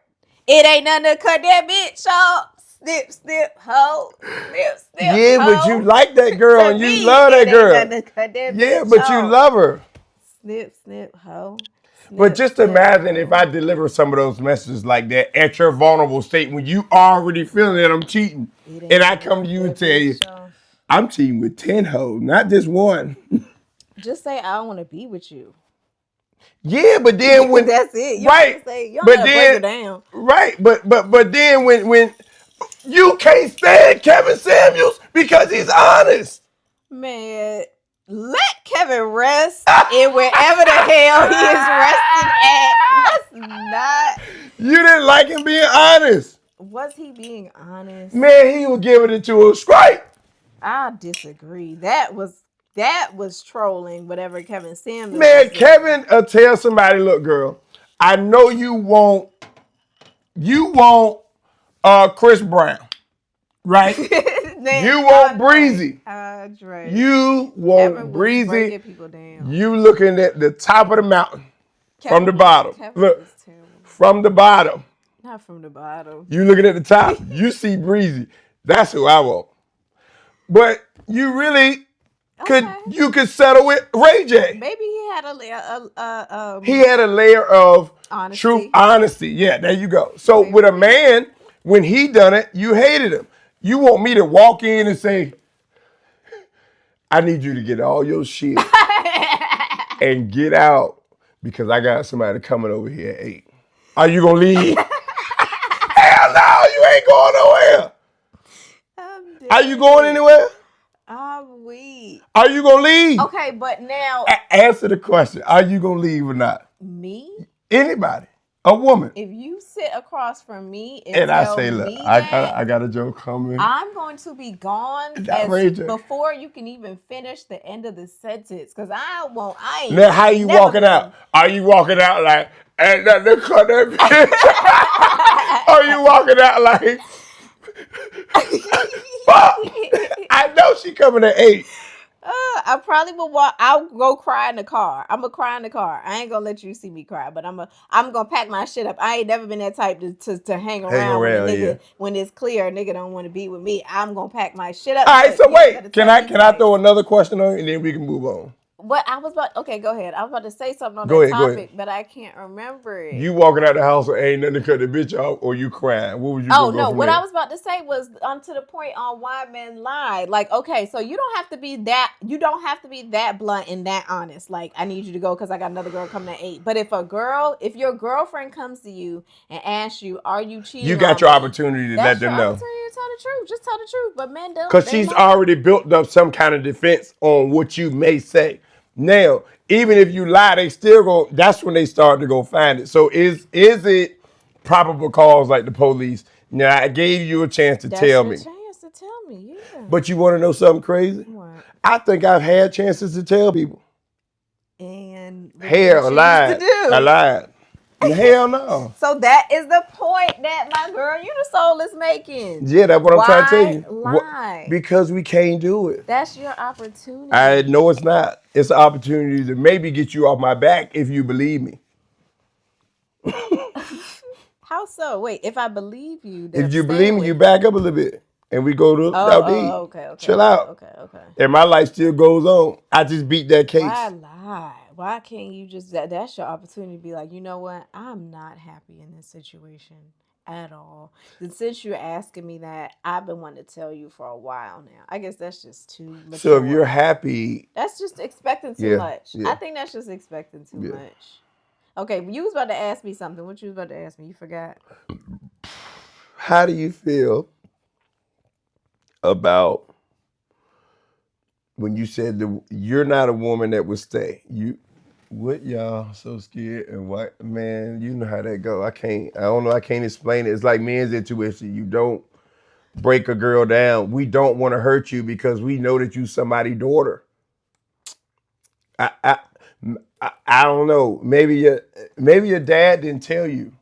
It ain't nothing to cut that bitch off. Snip, snip, hoe. Snip, snip, yeah, hoe. but you like that girl and you love that girl. Ain't nothing to cut that bitch but you love her. Snip, snip, hoe. Snip, but just imagine if I deliver some of those messages like that at your vulnerable state when you already feeling that I'm cheating. And I come to you and tell you, I'm cheating with 10 hoes, not just one. Just say, I don't want to be with you. Yeah, but then when that's it, you right? Say, you but then break it down. Right, but then when you can't stand Kevin Samuels because he's honest. Man, let Kevin rest in wherever the hell he is resting at. Let's not. You didn't like him being honest. Was he being honest? Man, he was giving it to a strike. I disagree. That was trolling, whatever Kevin Samuels. Man, Kevin tell somebody, look, girl, I know you want Chris Brown, right? You want Breezy. You want Kevin Breezy. People down. You looking at the top of the mountain Kevin, from the bottom. Kevin look, from the bottom. Not from the bottom. You looking at the top. You see Breezy. That's who I want. But you really could settle with Ray J. Maybe he had a layer of honesty. True honesty. Yeah, there you go. So maybe. With a man, when he done it, you hated him. You want me to walk in and say, I need you to get all your shit and get out because I got somebody coming over here at 8. Are you gonna leave? Hell no, you ain't going nowhere. I'm Are you going dead. anywhere? I'm weak. Are you gonna leave? Okay, but now Answer the question. Are you gonna leave or not? me, Anybody, a woman. if you sit across from me and And I tell say, look, me I that, got I got a joke coming. I'm going to be gone It's as outrageous. before you can even finish the end of the sentence. Cause I Now, how ain't you never walking gonna. out? Are you walking out like, ain't nothing to cut that bitch? Are you walking out like, fuck? I know she coming at 8. I probably will walk. I'll go cry in the car. I'm gonna cry in the car. I ain't gonna let you see me cry, but I'm gonna pack my shit up. I ain't never been that type to hang Hang around when a around, nigga yeah. when it's clear a nigga don't want to be with me. I'm gonna pack my shit up. All right, But so you just gotta wait, can tell I me can I twice. throw another question on you and then we can move on? What I was about. Okay, go ahead. I was about to say something on Go that ahead, go ahead. topic, but I can't remember it. You walking out the house and ain't nothing to cut the bitch off, or you crying? What was you Oh gonna go no, from what I there? was about to say was to the point on why men lie. Like, okay, so you don't have to be that blunt and that honest. Like, I need you to go because I got another girl coming at 8. But if your girlfriend comes to you and asks you, "Are you You cheating got on your me?" opportunity to let That's your them know. opportunity to tell the truth. Just tell the truth. But men don't. Because They she's won't. already built up some kind of defense on what you may say. Now, even if you lie, they still go. That's when they start to go find it. So is it probable cause like the police? Now I gave you a chance to That's tell your me, chance to tell me. Yeah. but you want to know something crazy? What? I think I've had chances to tell people. And what did you Hell, I choose to lied. I do? lied. Hell no. So that is the point that my girl Unisol is making. Yeah, that's what I'm trying to tell Why you. What? lie? Because we can't do it. That's your I opportunity. know it's not. It's an opportunity to maybe get you off my back if you believe me. How so? Wait, if I believe you, then If I'm you believe staying me, you with you. back up a little bit and we go to Oh, out to oh, eat. okay, okay, Chill okay, out. okay, okay. And my life still goes on. I just beat that Why case. lie? Why can't you just that's your opportunity to be like, you know what? I'm not happy in this situation at all. And since you're asking me that, I've been wanting to tell you for a while now. I guess that's just too So if you're mature. happy, That's just expecting too yeah, much. I yeah, think that's just expecting too yeah. much. Okay, you was about to ask me something. What you was about to ask me? You forgot. How do you feel about when you said you're not a woman that would stay? You what y'all so scared and what man, you know how that go. I don't know, I can't explain it. It's like men's intuition. You don't break a girl down. We don't want to hurt you because we know that you somebody's daughter. I, I I don't know. Maybe your dad didn't tell you.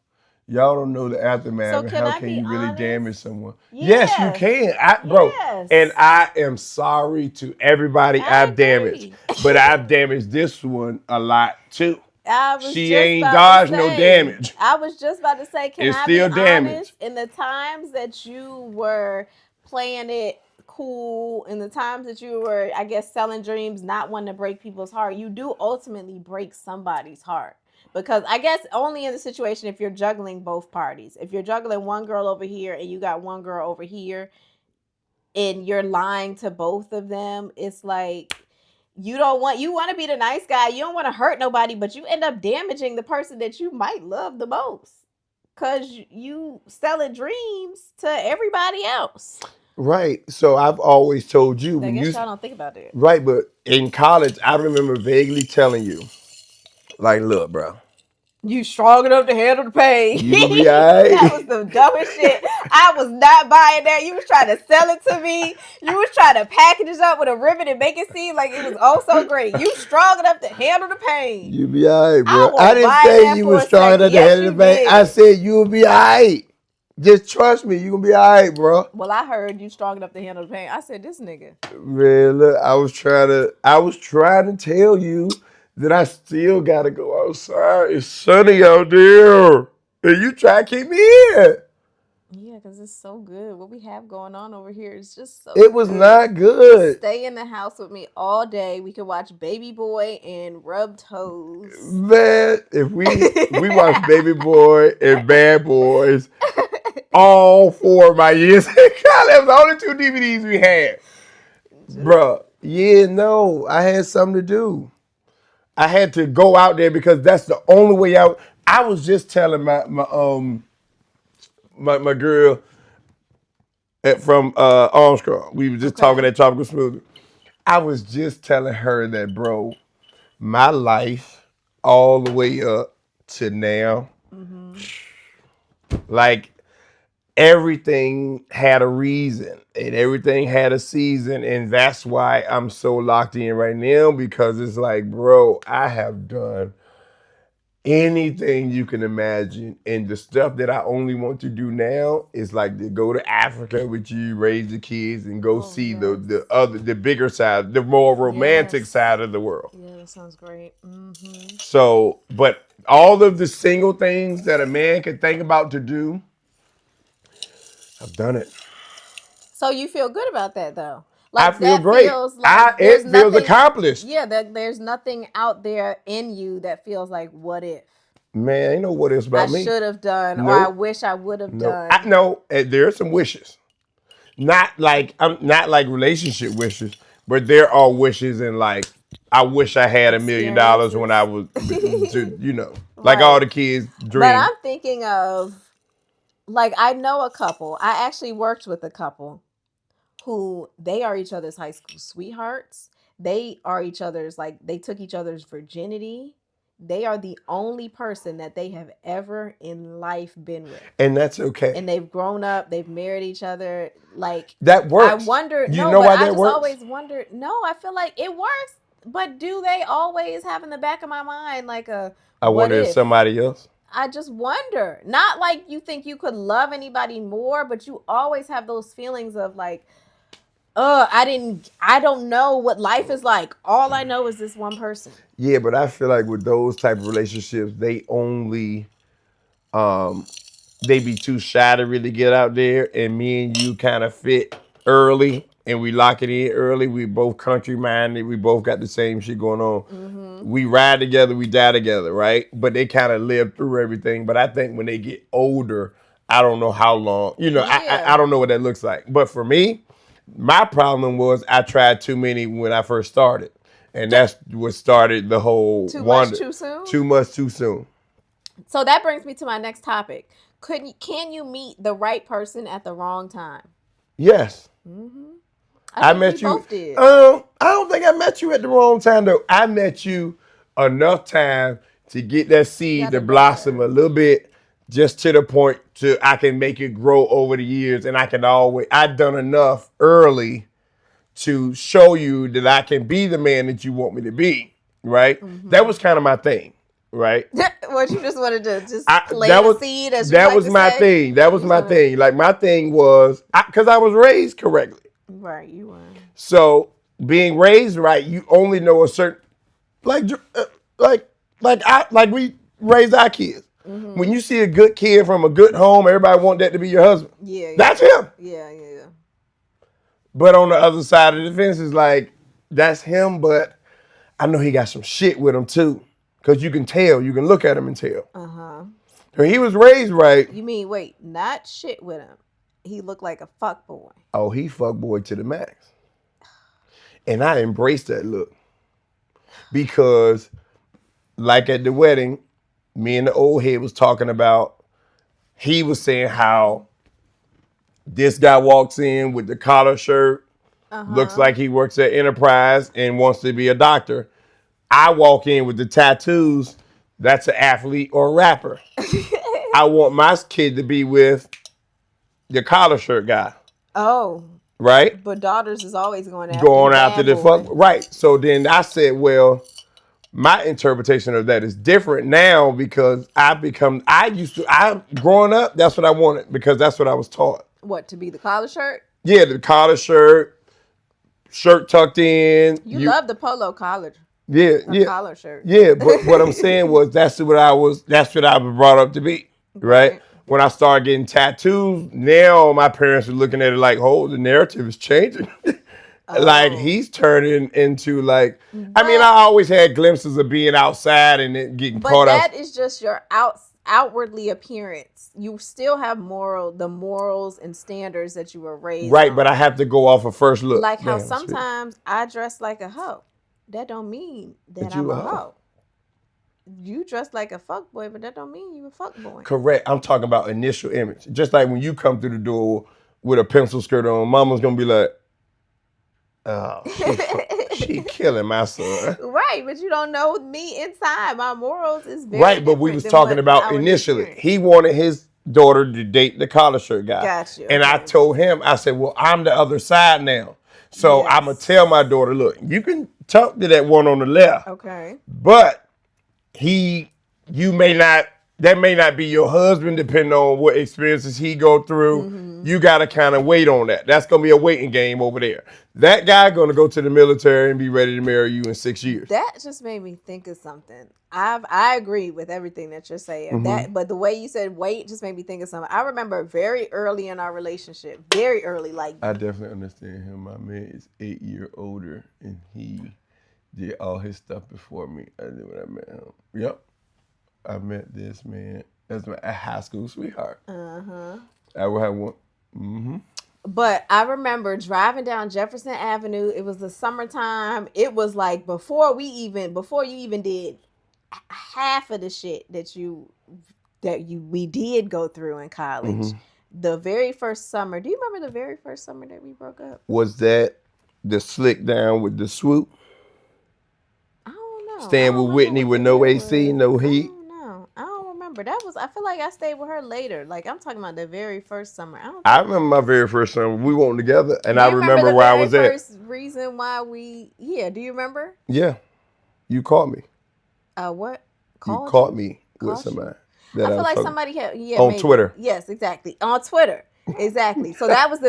Y'all don't know the aftermath So and can how I can be you really damage honest? someone? Yes, you Yes. can. Bro, and Yes. I am sorry to everybody I I've damaged, agree. but I've damaged this one a lot too. I was She just ain't about to dodged no say. damage. I was just about to say, can It's I be still honest? damage. In the times that you were playing it cool, in the times that you were, I guess, selling dreams, not wanting to break people's heart, you do ultimately break somebody's heart. Because I guess only in the situation if you're juggling both parties. If you're juggling one girl over here and you got one girl over here, and you're lying to both of them, it's like you want to be the nice guy, you don't want to hurt nobody, but you end up damaging the person that you might love the most because you selling dreams to everybody else. Right. So I've always told you I when you guess y'all don't think about that. right, but in college, I remember vaguely telling you, like, look, bro, You strong enough to handle the pain. you gonna be all That was right. the dumbest shit. I was not buying that. You was trying to sell it to me. You was trying to package it up with a ribbon and make it seem like it was oh so great. You strong enough to handle the pain. You be all right, I bro. I won't didn't buy say that you for was a strong second. enough to Yes, handle the you bank. I did. said you'll be all right. Just trust me, you gonna be all right, bro. Well, I heard you strong enough to handle the pain. I said, this nigga. Man, look, I was trying to tell you that I still gotta go outside. It's sunny out there, and you try to keep me in. Yeah, because it's so good. What we have going on over here is just so It was good. not Just good, stay in the house with me all day. We could watch Baby Boy and Rub Toes. man. If we watched Baby Boy and Bad Boys all 4 of my years in college. That was the only 2 DVDs we had. Just Bruh, yeah, no, I had something to do. I had to go out there because that's the only way out. I was just telling my girl from Armstrong. We were just talking Okay. at Tropical Smoothie. I was just telling her that, bro, my life all the way up to now, Mm-hmm. like everything had a reason and everything had a season, and that's why I'm so locked in right now because it's like, bro, I have done anything you can imagine, and the stuff that I only want to do now is like to go to Africa with you, raise the kids, and go Oh see yes. the bigger side, the more romantic Yes. side of the world. Yeah, that sounds great. Mm-hmm. So, but all of the single things that a man can think about to do, I've done it. So you feel good about that though? I Like feel that great. feels like there's It feels nothing. accomplished. Yeah, that there's nothing out there in you that feels like what if Man, ain't no what else I about me. should have done or I Nope, wish I would have nope. I done. know there are some wishes. Not like I'm not like relationship wishes, but there are wishes and like I wish I had $1 million when I Experiences. was to like all Right. the kids But dream. I'm thinking of like I know a couple. I actually worked with a couple who they are each other's high school sweethearts. They are each other's like they took each other's virginity. They are the only person that they have ever in life been with. And that's okay. And they've grown up, they've married each other. Like That I works. wonder, You no, know but why I that just works? always wondered, no, I feel like it works, but do they always have in the back of my mind like a I what wonder if if? somebody else. I just wonder. Not like you think you could love anybody more, but you always have those feelings of like, I don't know what life is like. All I know is this one person. Yeah, but I feel like with those type of relationships, they only um they be too shy to really get out there, and me and you kind of fit early and we lock it in early. We both country minded, we both got the same shit going on. Mm-hmm. We ride together, we die together, right? But they kind of live through everything. But I think when they get older, I don't know how long, I Yeah. don't know what that looks like. But for me, my problem was I tried too many when I first started, and that's what started the whole Too much wonder. too soon. Too much too soon. So that brings me to my next topic. Can you meet the right person at the wrong time? Yes. Mm-hmm. I I think we met you. both did. I don't think I met you at the wrong time though. I met you enough time to get that seed Got to it blossom there. a little bit, just to the point to I can make it grow over the years, and I can always I've done enough early to show you that I can be the man that you want me to be. Right. That Mm-hmm. was kind of my thing. Right. What you just wanted to just I plant a seed, as you that like was to my say. thing. That You was just my want to. thing. Like my thing was because I was raised correctly. Right, you were. So being raised right, you only know a certain like like like we raised our kids. When Mm-hmm. you see a good kid from a good home, everybody want that to be your husband. Yeah, That's yeah, him. yeah, yeah. But on the other side of the fence is like that's him, but I know he got some shit with him too. Cause you can tell, you can look at him and tell. Uh huh. So he was raised right. You mean wait, not shit with him? He looked like a fuck boy. Oh, he fuck boy to the max. And I embraced that look. Because like at the wedding, me and the old head was talking about, he was saying how this guy walks in with the collar shirt, Uh looks huh. like he works at Enterprise and wants to be a doctor. I walk in with the tattoos, that's an athlete or a rapper. I want my kid to be with the collar shirt guy, Oh, right? but daughters is always going after the Going after bad the fuck, boy. right? So then I said, well, my interpretation of that is different now because I growing up, that's what I wanted because that's what I was taught. What, to be the collar shirt? Yeah, the collar shirt tucked in. You love the polo collar Yeah, or yeah, collar shirt. yeah. But what I'm saying was that's what I was brought up to be, right? Right. When I started getting tattoos, now my parents are looking at it like, oh, the narrative is changing. Like Oh. he's turning into like, I mean, I But always had glimpses of being outside and then getting but caught up. that is just your outwardly appearance. You still have the morals and standards that you were raised Right, but I on. have to go off a first look. Like how Damn, sometimes I dress like a hoe. That don't mean that but I'm you a a hoe. hoe. You dress like a fuck boy, but that don't mean you a fuck boy. Correct. I'm talking about initial image. Just like when you come through the door with a pencil skirt on, mama's gonna be like, "Oh, she killing my son." Right, but you don't know me inside. My morals is very Right, but we different was than talking what about I would initially. experience. He wanted his daughter to date the collar shirt guy. Got you. And I Okay. told him, I said, well, I'm the other side now. So I'm going to tell my daughter, look, you can talk to that one on the left, Okay. but you may not, that may not be your husband depending on what experiences he go through. Mm-hmm. You got to kind of wait on that. That's going to be a waiting game over there. That guy going to go to the military and be ready to marry you in 6 years. That just made me think of something. I agree with everything that you're saying. But the way you said wait just made me think of something. I remember very early in our relationship, very early, like I definitely understand him. My man is 8 years older, and he did all his stuff before me. I did when I met him. Yep, I met this man. That's my high school sweetheart. I will have one. Mm-hmm. But I remember driving down Jefferson Avenue. It was the summertime. It was like before you even did half of the shit that we did go through in college. Mm-hmm. The very first summer. Do you remember the very first summer that we broke up? Was that the slick down with the swoop? I don't know. Staying with Whitney with no AC, no heat. I don't remember. I feel like I stayed with her later. Like I'm talking about the very first summer. I remember my very first summer. We went together, and Do I you remember the where I very was at. first reason why do you remember? Yeah, you caught me. What? You caught me with somebody. I feel like somebody had on maybe. Twitter. Yes, exactly. On Twitter. Exactly. So that was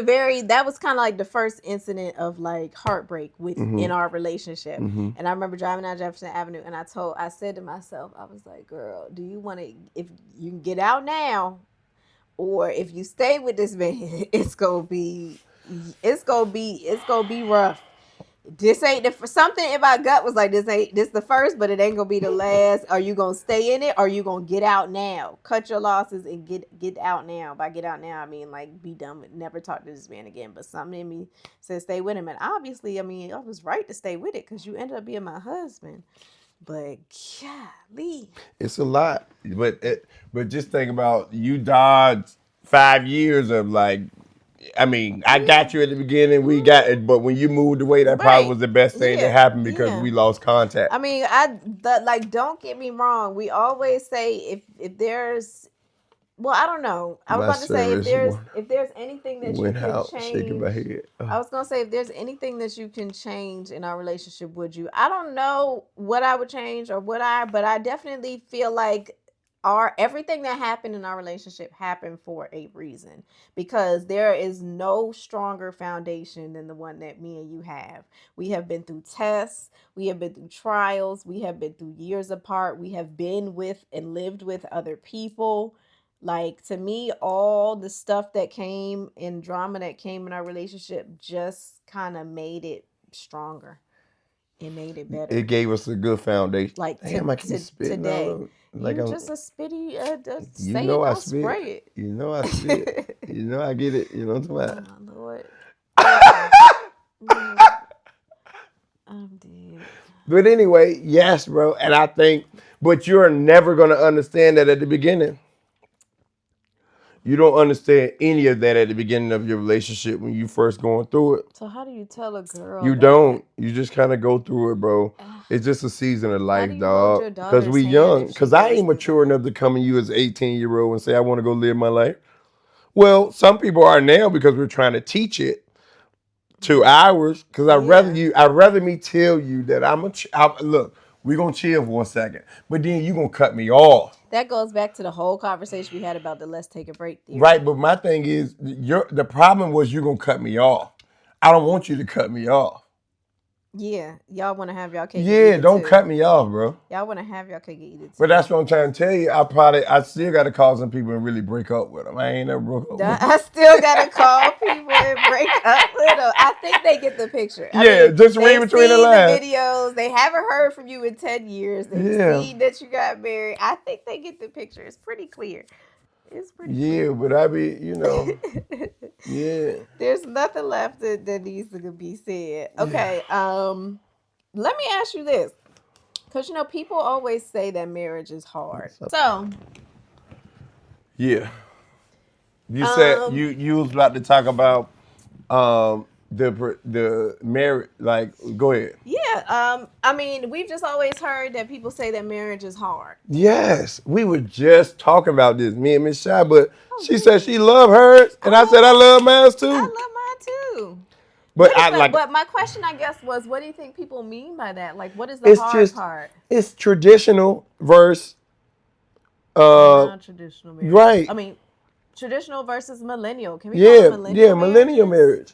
kind of like the first incident of like heartbreak in our relationship. And I remember driving down Jefferson Avenue and I said to myself, I was like, girl, do you want to, if you can get out now, or if you stay with this man, it's gonna be rough. This ain't something in my gut was like, this the first, but it ain't gonna be the last. Are you gonna stay in it, or are you gonna get out now? Cut your losses and get out now. By get out now, I mean like be done with, never talk to this man again. But something in me said stay with him, and obviously, I mean, I was right to stay with it because you ended up being my husband. But golly, it's a lot. But just think about you dodged 5 years of like. I mean, I got you at the beginning. We got it, but when you moved away, that probably was the best thing that happened because we lost contact. I mean, like don't get me wrong. We always say if there's, well, I don't know. I was about to say if there's anything that you can change. Shaking my head. I was gonna say if there's anything that you can change in our relationship, would you? I don't know what I would change or but I definitely feel like everything that happened in our relationship happened for a reason, because there is no stronger foundation than the one that me and you have. We have been through tests, we have been through trials, we have been through years apart, we have been with and lived with other people. Like, to me, all the stuff that came in drama that came in our relationship just kind of made it stronger. It made it better. It gave us a good foundation. Like damn, I keep spitting today. Like you just a spitty. You know I spit. Spray it. You know I spit. You know I get it. You know what I'm talking about. Lord. I'm dead. But anyway, yes, bro. And I think, but you're never gonna understand that at the beginning. You don't understand any of that at the beginning of your relationship when you first going through it. So how do you tell a girl? You don't. You just kind of go through it, bro. It's just a season of life, dog. Because we young. Because I ain't mature enough to come to you as 18-year-old and say I want to go live my life. Well, some people are now because we're trying to teach it to ours. Because I'd rather me tell you that look, we're gonna chill for a second, but then you gonna cut me off. That goes back to the whole conversation we had about the let's take a break theory. Right, but my thing is, the problem was you're going to cut me off. I don't want you to cut me off. Yeah, y'all want to have y'all cake. Yeah, don't cut me off, bro. Y'all want to have y'all cake eat it too. But that's what I'm trying to tell you. I still got to call some people and really break up with them. I ain't never broke up with them. I still got to call people and break up with them. I think they get the picture. I mean, just read between the lines. The videos. They haven't heard from you in 10 years. They've seen that you got married. I think they get the picture. It's pretty clear. It's pretty clear. But I be, yeah. There's nothing left that needs to be said. Okay. Let me ask you this. Because, people always say that marriage is hard. So, Yeah. You said um, you was about to talk about the marriage. Like, go ahead. yeah, I mean, we've just always heard that people say that marriage is hard. Yes, we were just talking about this, me and Miss Shy, but Oh, she said really? she loved hers, I and I said I love love mine I too. love mine too. But I like But my question, I guess, was, what do you think people mean by that? Like, what is the it's hard just part? it's traditional versus Non-traditional marriages. right. I mean, traditional versus millennial. Can we call it Yeah, millennial millennial marriages? marriage.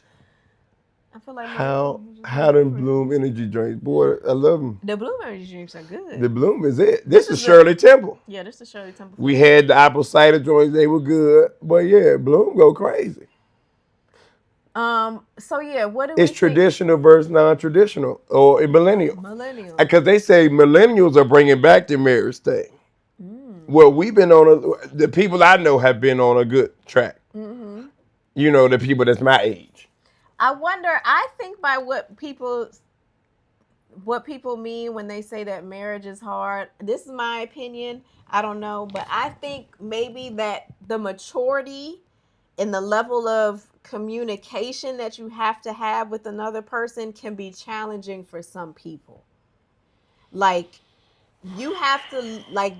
I feel like millennial marriages are How them different. Bloom energy drinks, boy, I love them. The blueberry drinks are The good. Bloom is it. This This is is the Shirley Temple. Yeah, this is Shirley Temple We flavor. had the apple cider joints; they were good, but yeah, Bloom go crazy. So yeah, what do we It's think? traditional versus non-traditional or a millennial. Millennial. Because they say millennials are bringing back the marriage thing. Well, we've been on the people I know have been on a good track. Mm-hmm. You know, the people that's my age. I wonder. I think by what people mean when they say that marriage is hard. This is my opinion. I don't know, but I think maybe that the maturity and the level of communication that you have to have with another person can be challenging for some people. Like, you have to, like,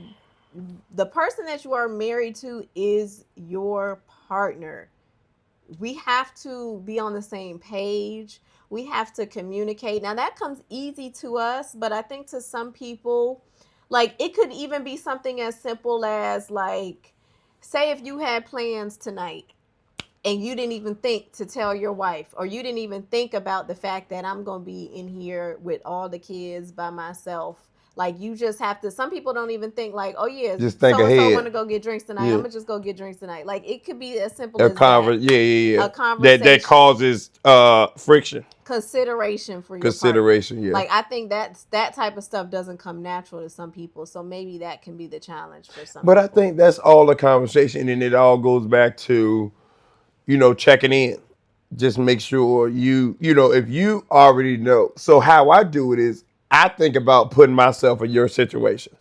the person that you are married to is your partner. We have to be on the same page. We have to communicate. Now, that comes easy to us, but I think to some people, like, it could even be something as simple as, like, say if you had plans tonight and you didn't even think to tell your wife, or you didn't even think about the fact that I'm going to be in here with all the kids by myself. Like, you just have to, some people don't even think, like, oh yeah, Just think so and so want ahead. to go get drinks tonight, Yeah. I'm gonna just go get drinks tonight. Like, it could be as simple A as that. yeah. A That conversation, causes friction. consideration for your partner. Consideration, yeah. Like, I think that type of stuff doesn't come natural to some people, so maybe that can be the challenge for some But I people. think that's all the conversation, and it all goes back to, checking in. Just make sure if you already know. So how I do it is I think about putting myself in your situations.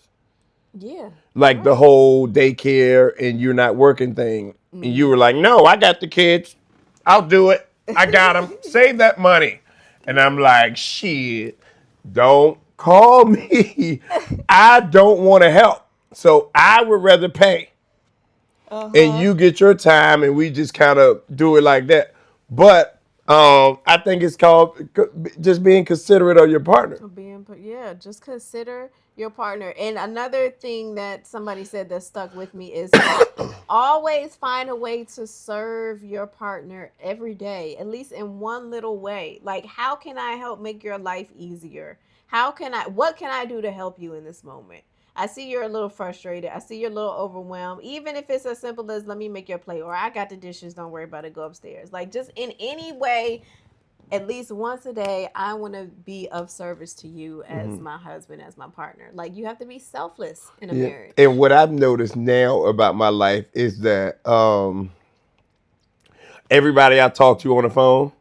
Yeah, Like the right. whole daycare and you're not working thing. And you were like, no, I got the kids. I'll do it. I got them. Save that money. And I'm like, shit, don't call me. I don't want to help. So I would rather pay. And Uh-huh. you get your time and we just kind of do it like that. But I think it's called just being considerate of your partner. Yeah, just consider your partner. And another thing that somebody said that stuck with me is always find a way to serve your partner every day, at least in one little way. Like, how can I help make your life easier? What can I do to help you in this moment? I see you're a little frustrated. I see you're a little overwhelmed. Even if it's as simple as, let me make your plate, or I got the dishes, don't worry about it, go upstairs. Like, just in any way, at least once a day, I want to be of service to you as my husband, as my partner. Like, you have to be selfless in a Yeah. marriage. And what I've noticed now about my life is that everybody I talk to on the phone,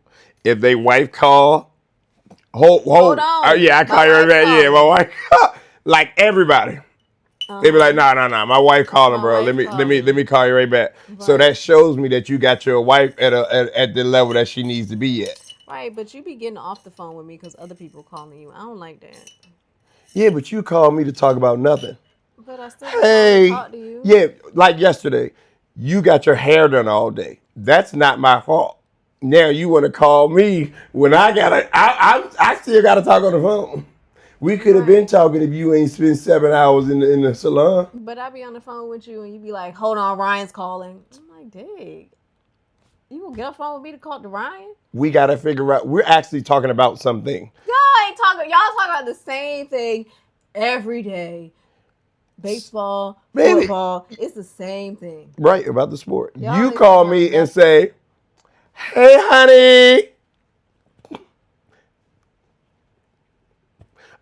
if they wife call, Hold on. yeah, I My call you right wife's back. Yeah, my calling. wife, like everybody. They be like, Uh-huh. nah. My wife calling, My bro. wife Let calling. me call you right back. So Right. that shows me that you got your wife at the level that she needs to be at. Right, but you be getting off the phone with me because other people calling you. I don't like that. Yeah, but you called me to talk about nothing. But I still be calling to Hey, talk to you. yeah, like yesterday, you got your hair done all day. That's not my fault. Now you want to call me when I still gotta talk on the phone. We could have been Right. talking if you ain't spent 7 hours in the salon. But I be on the phone with you and you be like, hold on, Ryan's calling. I'm like, dang. You gonna get off the phone with me to call to Ryan? We gotta figure out. We're actually talking about something. Y'all talk about the same thing every day. Baseball, Maybe football, it's the same thing. right about the sport. Y'all You ain't talking call about me and nothing. say, "Hey, honey,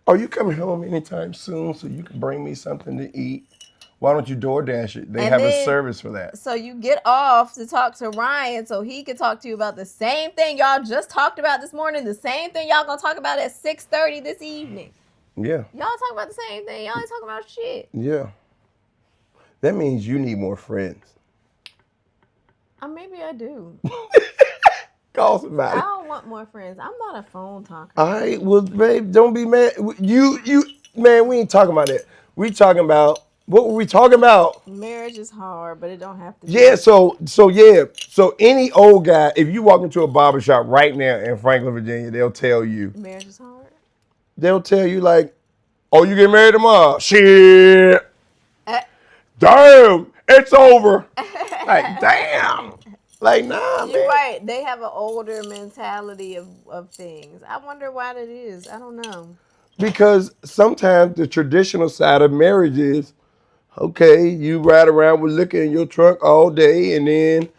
are you coming home anytime soon so you can bring me something to eat? Why don't you DoorDash it? They And have a then service for that." so you get off to talk to Ryan so he can talk to you about the same thing y'all just talked about this morning, the same thing y'all gonna talk about at 6:30 this evening. Yeah. Y'all talk about the same thing. Y'all ain't talking about shit. Yeah. That means you need more friends. Maybe I do. Call I somebody. don't want more friends. I'm not a phone talker. All right, well, babe, don't be mad. Man, we ain't talking about that. We talking about, what were we talking about? Marriage is hard, but it don't have to Yeah, be. so any old guy, if you walk into a barber shop right now in Franklin, Virginia, Marriage is hard. they'll tell you like, oh, you get married tomorrow? Shit, damn, it's over. Like, damn. Like, nah, You're man. right. They have an older mentality of things. I wonder why that is. I don't know. Because sometimes the traditional side of marriage is, okay, you ride around with liquor in your trunk all day, and then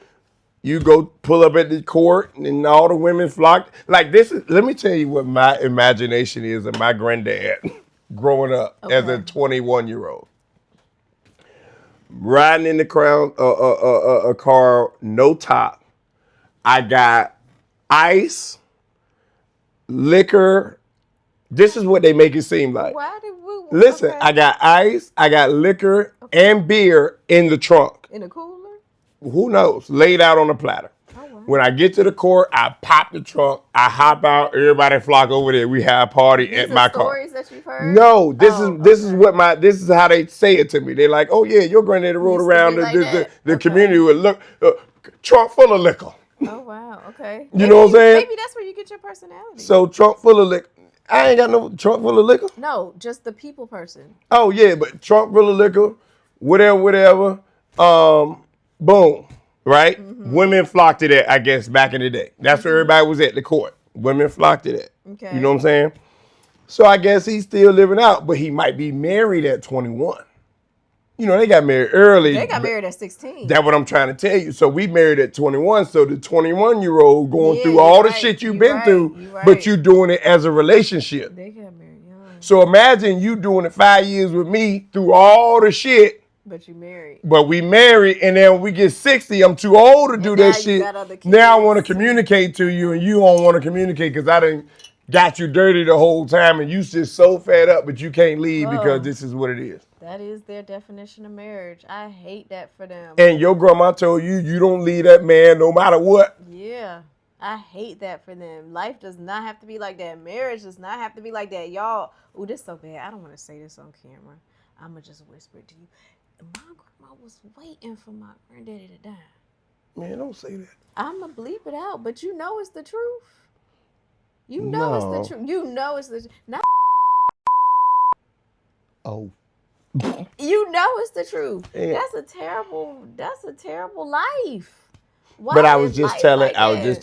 you go pull up at the court, and all the women flock. Like, this is, let me tell you what my imagination is of my granddad growing up as a Okay. 21-year-old. Riding in the crown, a car, no top. I got ice, liquor. This is what they make it seem like. Why did we? Listen, Okay. I got ice, I got liquor Okay. and beer in the trunk. In a cooler? Who knows? Laid out on a platter. Oh wow. When I get to the court, I pop the trunk, I hop out, everybody flock over there. We have a party at These are my car. stories that you've heard? No, Oh, this is okay. this is how they say it to me. They're like, oh yeah, your granddaddy rode Used to around be like that. the Okay. community with look trunk full of liquor. Oh wow. Okay. You know what I'm saying? Maybe that's where you get your personality. So trunk full of liquor. I ain't got no trunk full of liquor. No, just the people person. Oh yeah, but trunk full of liquor, whatever. Boom, right? Mm-hmm. Women flocked to that, I guess, back in the day. That's where everybody was at the court. Women flocked to that. You know Okay. what I'm saying? So I guess he's still living out, but he might be married at 21. You know, they got married early. They got married at 16. That's what I'm trying to tell you. So we married at 21. So the 21-year-old going Yeah, through you're all the right. shit you've You're been right. through, You're but right. you doing it as a relationship. They got married young. So imagine you doing it 5 years with me through all the shit, But you married. but we married, and then when we get 60, I'm too old to do And that now you shit. got other Now I want to kids. communicate to you, and you don't want to communicate because I done got you dirty the whole time, and you just so fed up, but you can't leave because Oh, this is what it is. that is their definition of marriage. I hate that for them. And your grandma told you you don't leave that man no matter what. Yeah. I hate that for them. Life does not have to be like that. Marriage does not have to be like that. Y'all, oh, this is so bad. I don't want to say this on camera. I'm going to just whisper it to you. My grandma was waiting for my granddaddy to die. Man, don't say that. I'm going to bleep it out, but you know it's the truth. You know it's the No. truth. You know it's the truth. Not Oh. you know it's the truth. Yeah. That's a terrible life. Why But I is was just life telling, like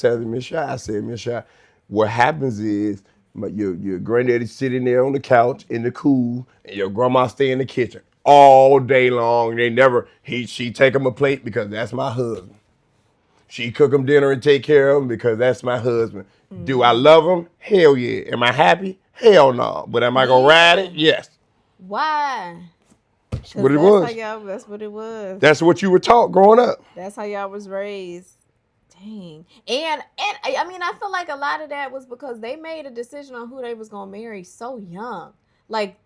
that? Miss Shy, I said, Miss Shy, what happens is your granddaddy sitting there on the couch in the cool, and your grandma stay in the kitchen all day long. They never she take him a plate because that's my husband. She cook him dinner and take care of him because that's my husband. Do I love him? Hell yeah. Am I happy? Hell no. But am I gonna ride it? Yeah. Yes. Why? That's Cause what it that's how was. y'all. That's what it was. That's what you were taught growing up. That's how y'all was raised. Dang. And I mean, I feel like a lot of that was because they made a decision on who they was gonna marry so young. Like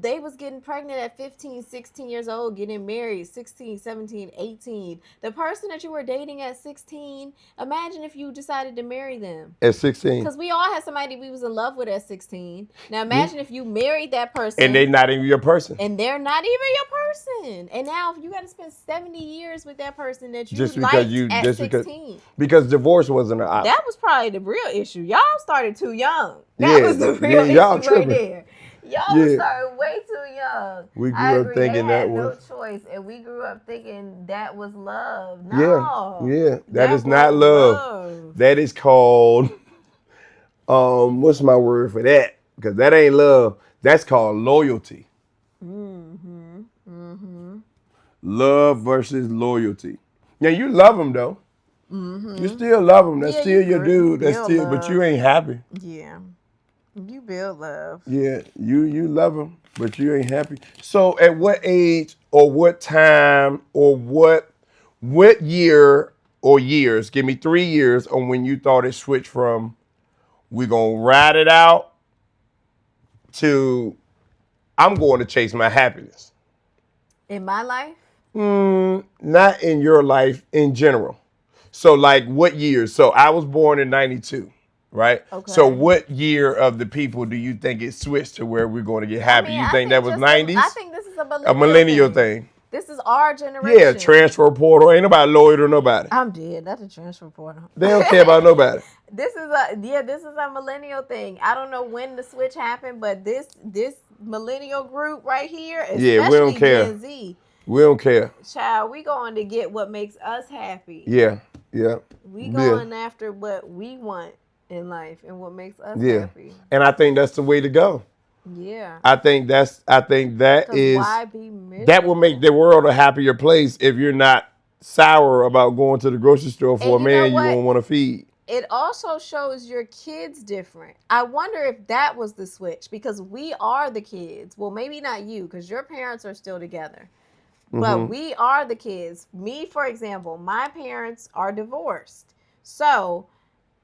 they was getting pregnant at 15, 16 years old, getting married 16, 17, 18. The person that you were dating at 16, imagine if you decided to marry them. At 16. Because we all had somebody we was in love with at 16. Now Yeah. imagine if you married that And they person not even your person. and they're not even your person. And now you got to spend 70 years with that person that you Just because liked at 16. because divorce wasn't an option. That was probably the real issue. Y'all started too young. That Yeah, was the yeah, real y'all issue right tripping. there. Y'all was Yeah. started way too young. We I grew up agree. They thinking that had no was choice, and we grew up thinking that was love. yeah, No, yeah. That is not wasn't love. love. That is called what's my word for that? Because that ain't love. That's called loyalty. Mm-hmm. Mm-hmm. Love versus loyalty. Yeah, you love him though. Mm-hmm. You still love him. That's Yeah, still your you dude. That's build still, but you love. ain't happy. Yeah, you build love. Yeah, you love him, but you ain't happy. So at what age or what time or what year or years, give me 3 years on when you thought it switched from we gonna ride it out to I'm going to chase my happiness. In my life? Not in your life, in general. So, like, what year? So, I was born in '92, right? So, Okay. what year of the people do you think it switched to where we're going to get I happy? mean, You think that was I '90s? think this is a A millennial millennial thing. thing. This is our Yeah, generation. transfer portal. Ain't nobody loyal to nobody. I'm dead. That's a transfer portal. They don't care about nobody. This is a millennial thing. I don't know when the switch happened, but this millennial group right here, Yeah, we don't especially care. Gen Z, We don't care. child, we going to get what makes us happy. Yeah, yeah, We yeah, going after what we want in life and what makes us yeah. happy. And I think that's the way to go. Yeah. I think that Because is why be miserable? that will make the world a happier place if you're not sour about going to the grocery store for And a you know man you what? won't want to feed. It also shows your kids different. I wonder if that was the switch because we are the kids. Well, maybe not you because your parents are still together. But we are the kids. Me, for example, my parents are divorced. So,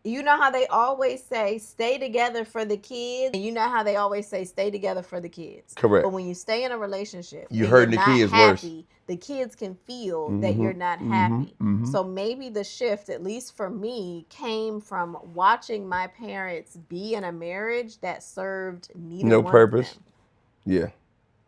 you know how they always say stay together for the kids, and you know how they always say stay together for the kids. Correct. But when you stay in a relationship You and hurting you're the not kids worse. happy, the kids can feel that you're not happy. So maybe the shift, at least for me, came from watching my parents be in a marriage that served neither No one purpose. of them. Yeah.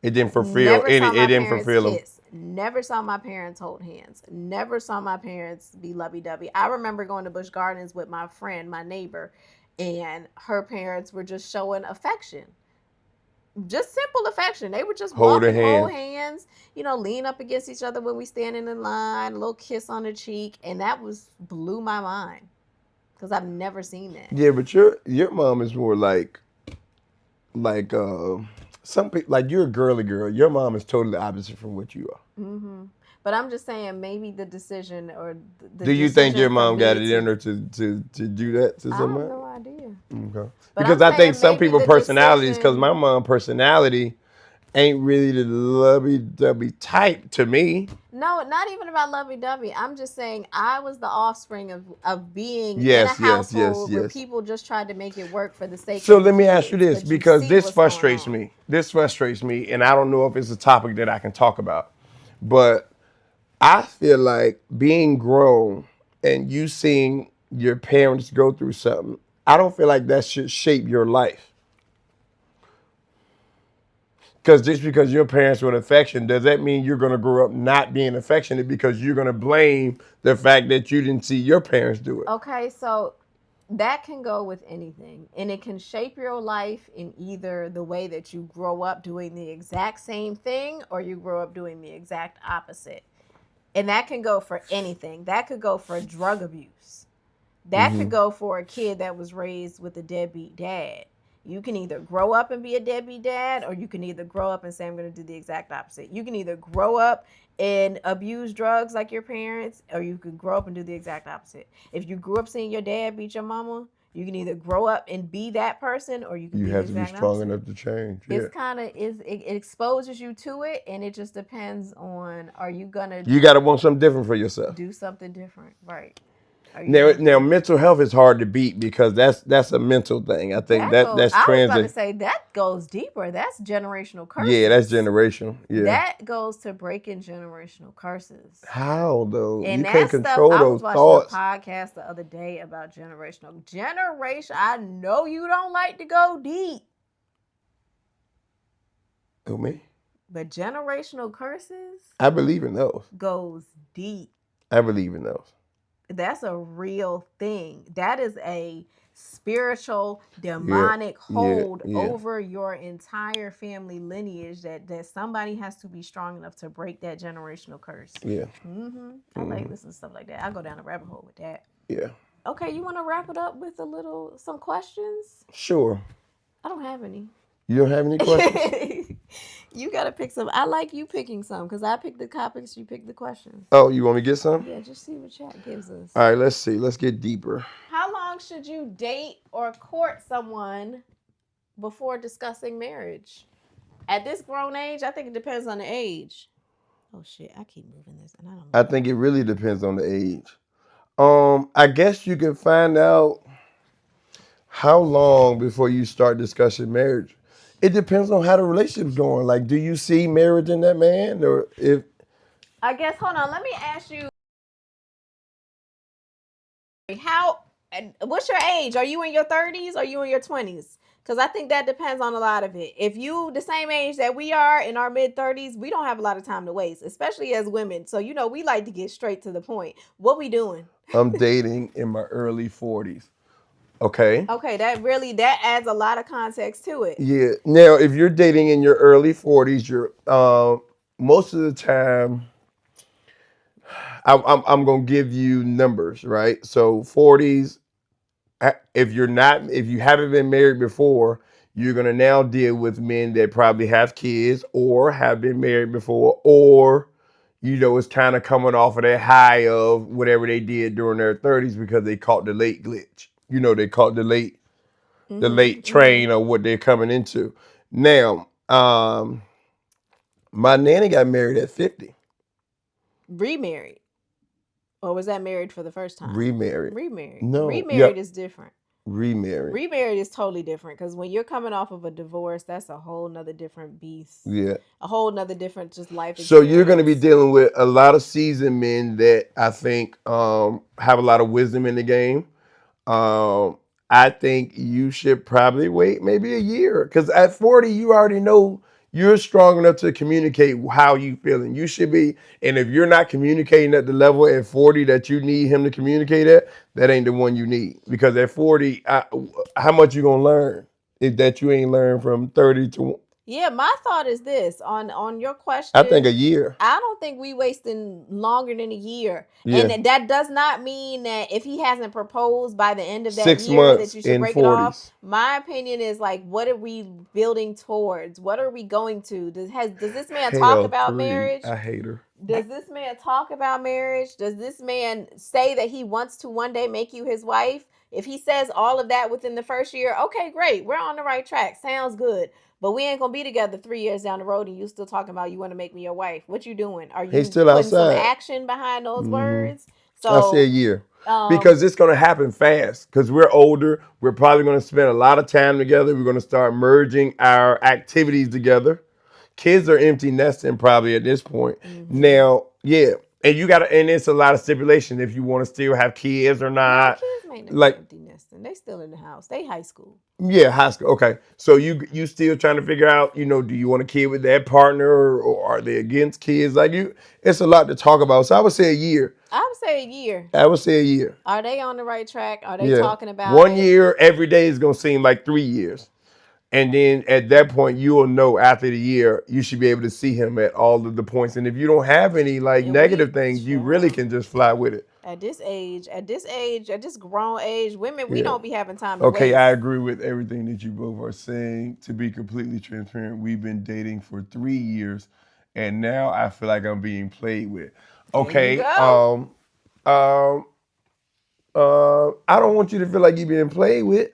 It didn't fulfill Never any. saw my It didn't parents fulfill them. kiss. Never saw my parents hold hands. Never saw my parents be lovey-dovey. I remember going to Busch Gardens with my friend, my neighbor, and her parents were just showing affection. Just simple affection. They would just walk Holding and hold hands. hands, lean up against each other when we standing in line, a little kiss on the cheek, and that was blew my mind because I've never seen that. Yeah, but your mom is more like some people, like you're a girly girl. Your mom is totally opposite from what you are. But I'm just saying, maybe the decision or the Do you think your decision for mom got me it in her to do that to I have somebody? no idea. Okay. But Because I'm I think saying some maybe people the personalities, because decision. my mom personality ain't really the lovey-dovey type to me. No, not even about lovey-dovey. I'm just saying I was the offspring of being in a Yes, yes, yes, household where yes. people just tried to make it work for the sake So of the let me ask you kids, this, but you because see this what's going frustrates on. me. This frustrates me, and I don't know if it's a topic that I can talk about. But I feel like being grown and you seeing your parents go through something, I don't feel like that should shape your life. Because just because your parents were affection, does that mean you're going to grow up not being affectionate because you're going to blame the fact that you didn't see your parents do it? Okay, so that can go with anything, and it can shape your life in either the way that you grow up doing the exact same thing or you grow up doing the exact opposite. And that can go for anything. That could go for drug abuse. That could go for a kid that was raised with a deadbeat dad. You can either grow up and be a deadbeat dad, or you can either grow up and say, I'm going to do the exact opposite. You can either grow up and abuse drugs like your parents, or you could grow up and do the exact opposite. If you grew up seeing your dad beat your mama, you can either grow up and be that person, or you can You be the have to be exact strong opposite. enough to change. Yeah. It's kind of it exposes you to it, and it just depends on are you gonna You got to want something different for yourself. do something different, right? Now, mental health is hard to beat because that's a mental thing. I think that's I was about to transit. say that goes deeper. That's generational curses. Yeah, that's generational. Yeah. That goes to breaking generational curses. How though? And You that can't stuff, control I was those watching thoughts. a podcast the other day about generation. I know you don't like to go deep, Who, me? but generational curses I believe in those. goes deep. I believe in those. That's a real thing. That is a spiritual demonic hold over your entire family lineage that somebody has to be strong enough to break that generational curse. Yeah. I like listening to stuff like that. I go down a rabbit hole with that. Yeah. Okay, you want to wrap it up with some questions? Sure. I don't have any. You don't have any questions? You gotta pick some. I like you picking some because I pick the topics, you pick the questions. Oh, you want me to get some? Yeah, just see what chat gives us. All right, let's see. Let's get deeper. How long should you date or court someone before discussing marriage? At this grown age, I think it depends on the age. Oh shit, I keep moving this and I don't know. I think it really depends on the age. I guess you can find out how long before you start discussing marriage. It depends on how the relationship's going. Like, do you see marriage in that man, or if I guess, hold on, let me ask you, how, what's your age? Are you in your 30s? Are you in your 20s? Because I think that depends on a lot of it. If you the same age that we are, in our mid 30s, we don't have a lot of time to waste, especially as women. So we like to get straight to the point. What we doing? I'm dating in my early 40s? Okay. Okay, that adds a lot of context to it. Yeah. Now, if you're dating in your early 40s, you're most of the time. I'm gonna give you numbers, right? So 40s. If you haven't been married before, you're gonna now deal with men that probably have kids or have been married before, or it's kind of coming off of that high of whatever they did during their 30s because they caught the late glitch. They caught the late train of what they're coming into. Now, my nanny got married at 50. Remarried. Or was that married for the first time? Remarried. Remarried. No. Remarried Yep. is different. Remarried. Remarried is totally different, because when you're coming off of a divorce, that's a whole nother different beast. Yeah. A whole nother different just life So experience. you're going to be dealing with a lot of seasoned men that I think have a lot of wisdom in the game. Um, I think you should probably wait maybe a year, because at 40 you already know you're strong enough to communicate how you feeling. You should be, and if you're not communicating at the level at 40 that you need him to communicate at, that ain't the one you need. Because at 40, how much you gonna learn if that you ain't learned from 30 to? Yeah, my thought is this on your I think question. a year. I don't think we wasting longer than a year. Yeah. And that does not mean that if he hasn't proposed by the end of that 6 year that months you should in break it off. 40s. My opinion is, like, what are we building towards? What are we going to? Does this man talk Hell, about 3. marriage? I hate her. Does this man talk about marriage? Does this man say that he wants to one day make you his wife? If he says all of that within the first year, okay, great. We're on the right track. Sounds good. But we ain't gonna be together 3 years down the road and you still talking about you want to make me your wife. What you doing? Are He's you still putting some outside. action behind those words? I say a So, year. Because it's going to happen fast. Because we're older. We're probably going to spend a lot of time together. We're going to start merging our activities together. Kids are empty nesting probably at this point. Now, yeah. And and it's a lot of stipulation if you want to still have kids or no, not. kids ain't Like, empty nesting. They still in the house. They high school. yeah, high school. Okay. So you still trying to figure out, do you want a kid with that partner, or are they against kids? Like, it's a lot to talk about. So I would say a year. I would say a year. I would say a year. Are they on the right track? Are they Yeah. talking about One it? year, every day is going to seem like 3 years. And then at that point, you will know after the year, you should be able to see him at all of the points. And if you don't have any And negative things, you really can just fly with it. At this age, at this grown age, women, we Yeah. don't be having time to Okay, waste. I agree with everything that you both are saying. To be completely transparent, we've been dating for 3 years, and now I feel like I'm being played with. Okay, go. I don't want you to feel like you're being played with.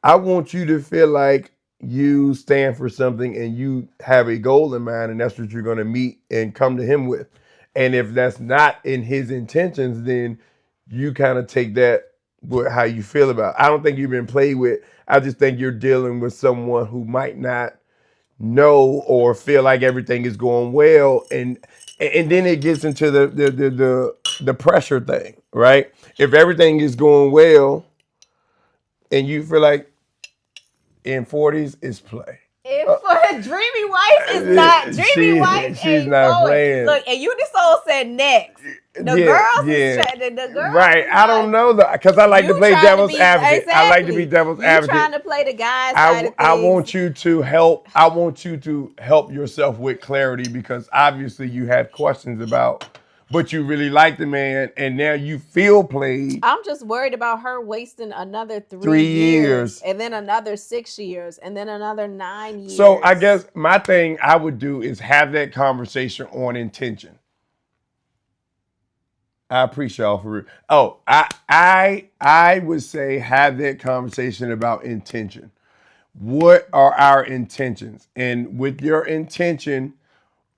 I want you to feel like you stand for something and you have a goal in mind, and that's what you're going to meet and come to him with. And if that's not in his intentions, then you kind of take that with how you feel about it. I don't think you've been played with. I just think you're dealing with someone who might not know or feel like everything is going well, and then it gets into the pressure thing, right? If everything is going well and you feel like in 40s it's play. If Dreamy Wife is not Dreamy Wife, She's ain't not going. playing. Look, and Unisoul said next. The girls is the girls. Right. Is I don't know because I like to play devil's advocate. I like to be devil's advocate. You trying to play the guy side of things. I want you to help. I want you to help yourself with clarity, because obviously you have questions about, but you really like the man, and now you feel played. I'm just worried about her wasting another 3 3 years, and then another 6 years, and then another 9 years. So I guess my thing I would do is have that conversation on intention. I appreciate y'all for real. Oh, I would say have that conversation about intention. What are our intentions? And with your intention,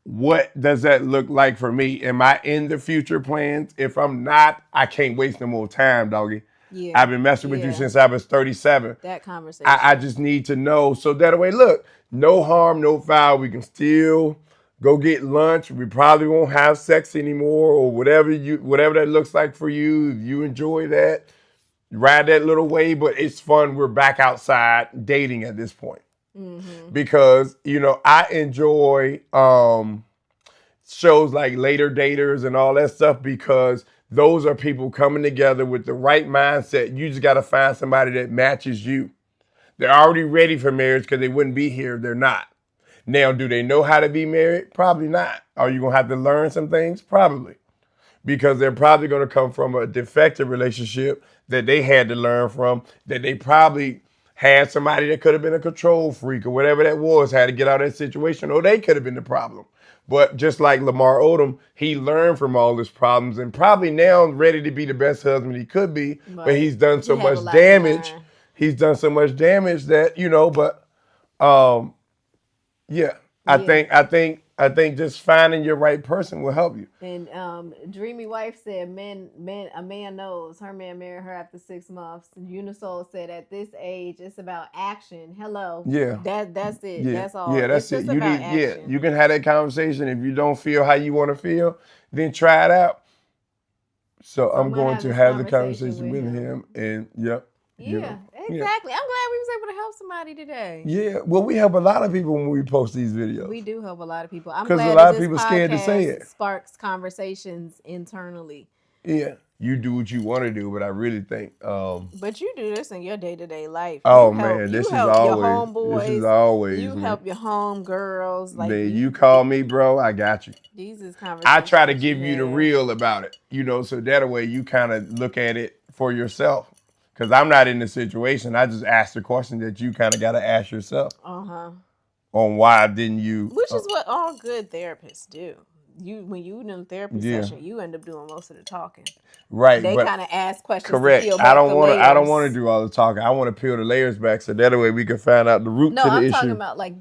what does that look like for me? Am I in the future plans? If I'm not, I can't waste no more time, doggy. Yeah. I've been messing with you Yeah. since I was 37. That I conversation. just need to know. So that way, look, no harm, no foul. We can still go get lunch. We probably won't have sex anymore or whatever that looks like for you. If you enjoy that, ride that little wave, but it's fun. We're back outside dating at this point. Mm-hmm. Because, I enjoy shows like Later Daters and all that stuff because those are people coming together with the right mindset. You just got to find somebody that matches you. They're already ready for marriage because they wouldn't be here if they're not. Now, do they know how to be married? Probably not. Are you going to have to learn some things? Probably. Because they're probably going to come from a defective relationship that they had to learn from, that they probably had somebody that could have been a control freak or whatever that was, had to get out of that situation, or they could have been the problem. But just like Lamar Odom, he learned from all his problems and probably now ready to be the best husband he could be. But But he's done he so have a much lot to damage. learn. He's done so much damage that but um, yeah, Yeah. I think just finding your right person will help you. And Dreamy Wife said, a man knows her man married her after 6 months. Unisol said, at this age, it's about action. Hello, Yeah. that's it. Yeah, That's all. yeah, It's that's it. just about action. You can have that conversation. If you don't feel how you want to feel, then try it out. So So I'm I'm gonna going have to this have the conversation conversation with with him. him, and yep, Yeah, yeah, exactly. I'm glad we was able to help somebody today. yeah. Well, we help a lot of people when we post these videos We do help a lot of people. I'm because a glad that lot of this people scared to say podcast it. sparks conversations internally. Yeah, you do what you want to do, but I really think, But you do this in your day to day life. oh man, You this is help your always, you man. help your home girls. Like Man, you call me, bro, I got you. these is I try conversations to that you give you the have. real about it, so that way you kind of look at it for yourself. Because I'm not in the situation. I just ask the question that you kind of got to ask yourself Uh huh. on why didn't you. Which is what all good therapists do. You when you in a therapy Yeah, session, you end up doing most of the talking. right. They But kind of ask questions to correct. peel back the I don't want to layers. do all the talking. I want to peel the layers back so that way we can find out the root No, to the I'm talking issue. about like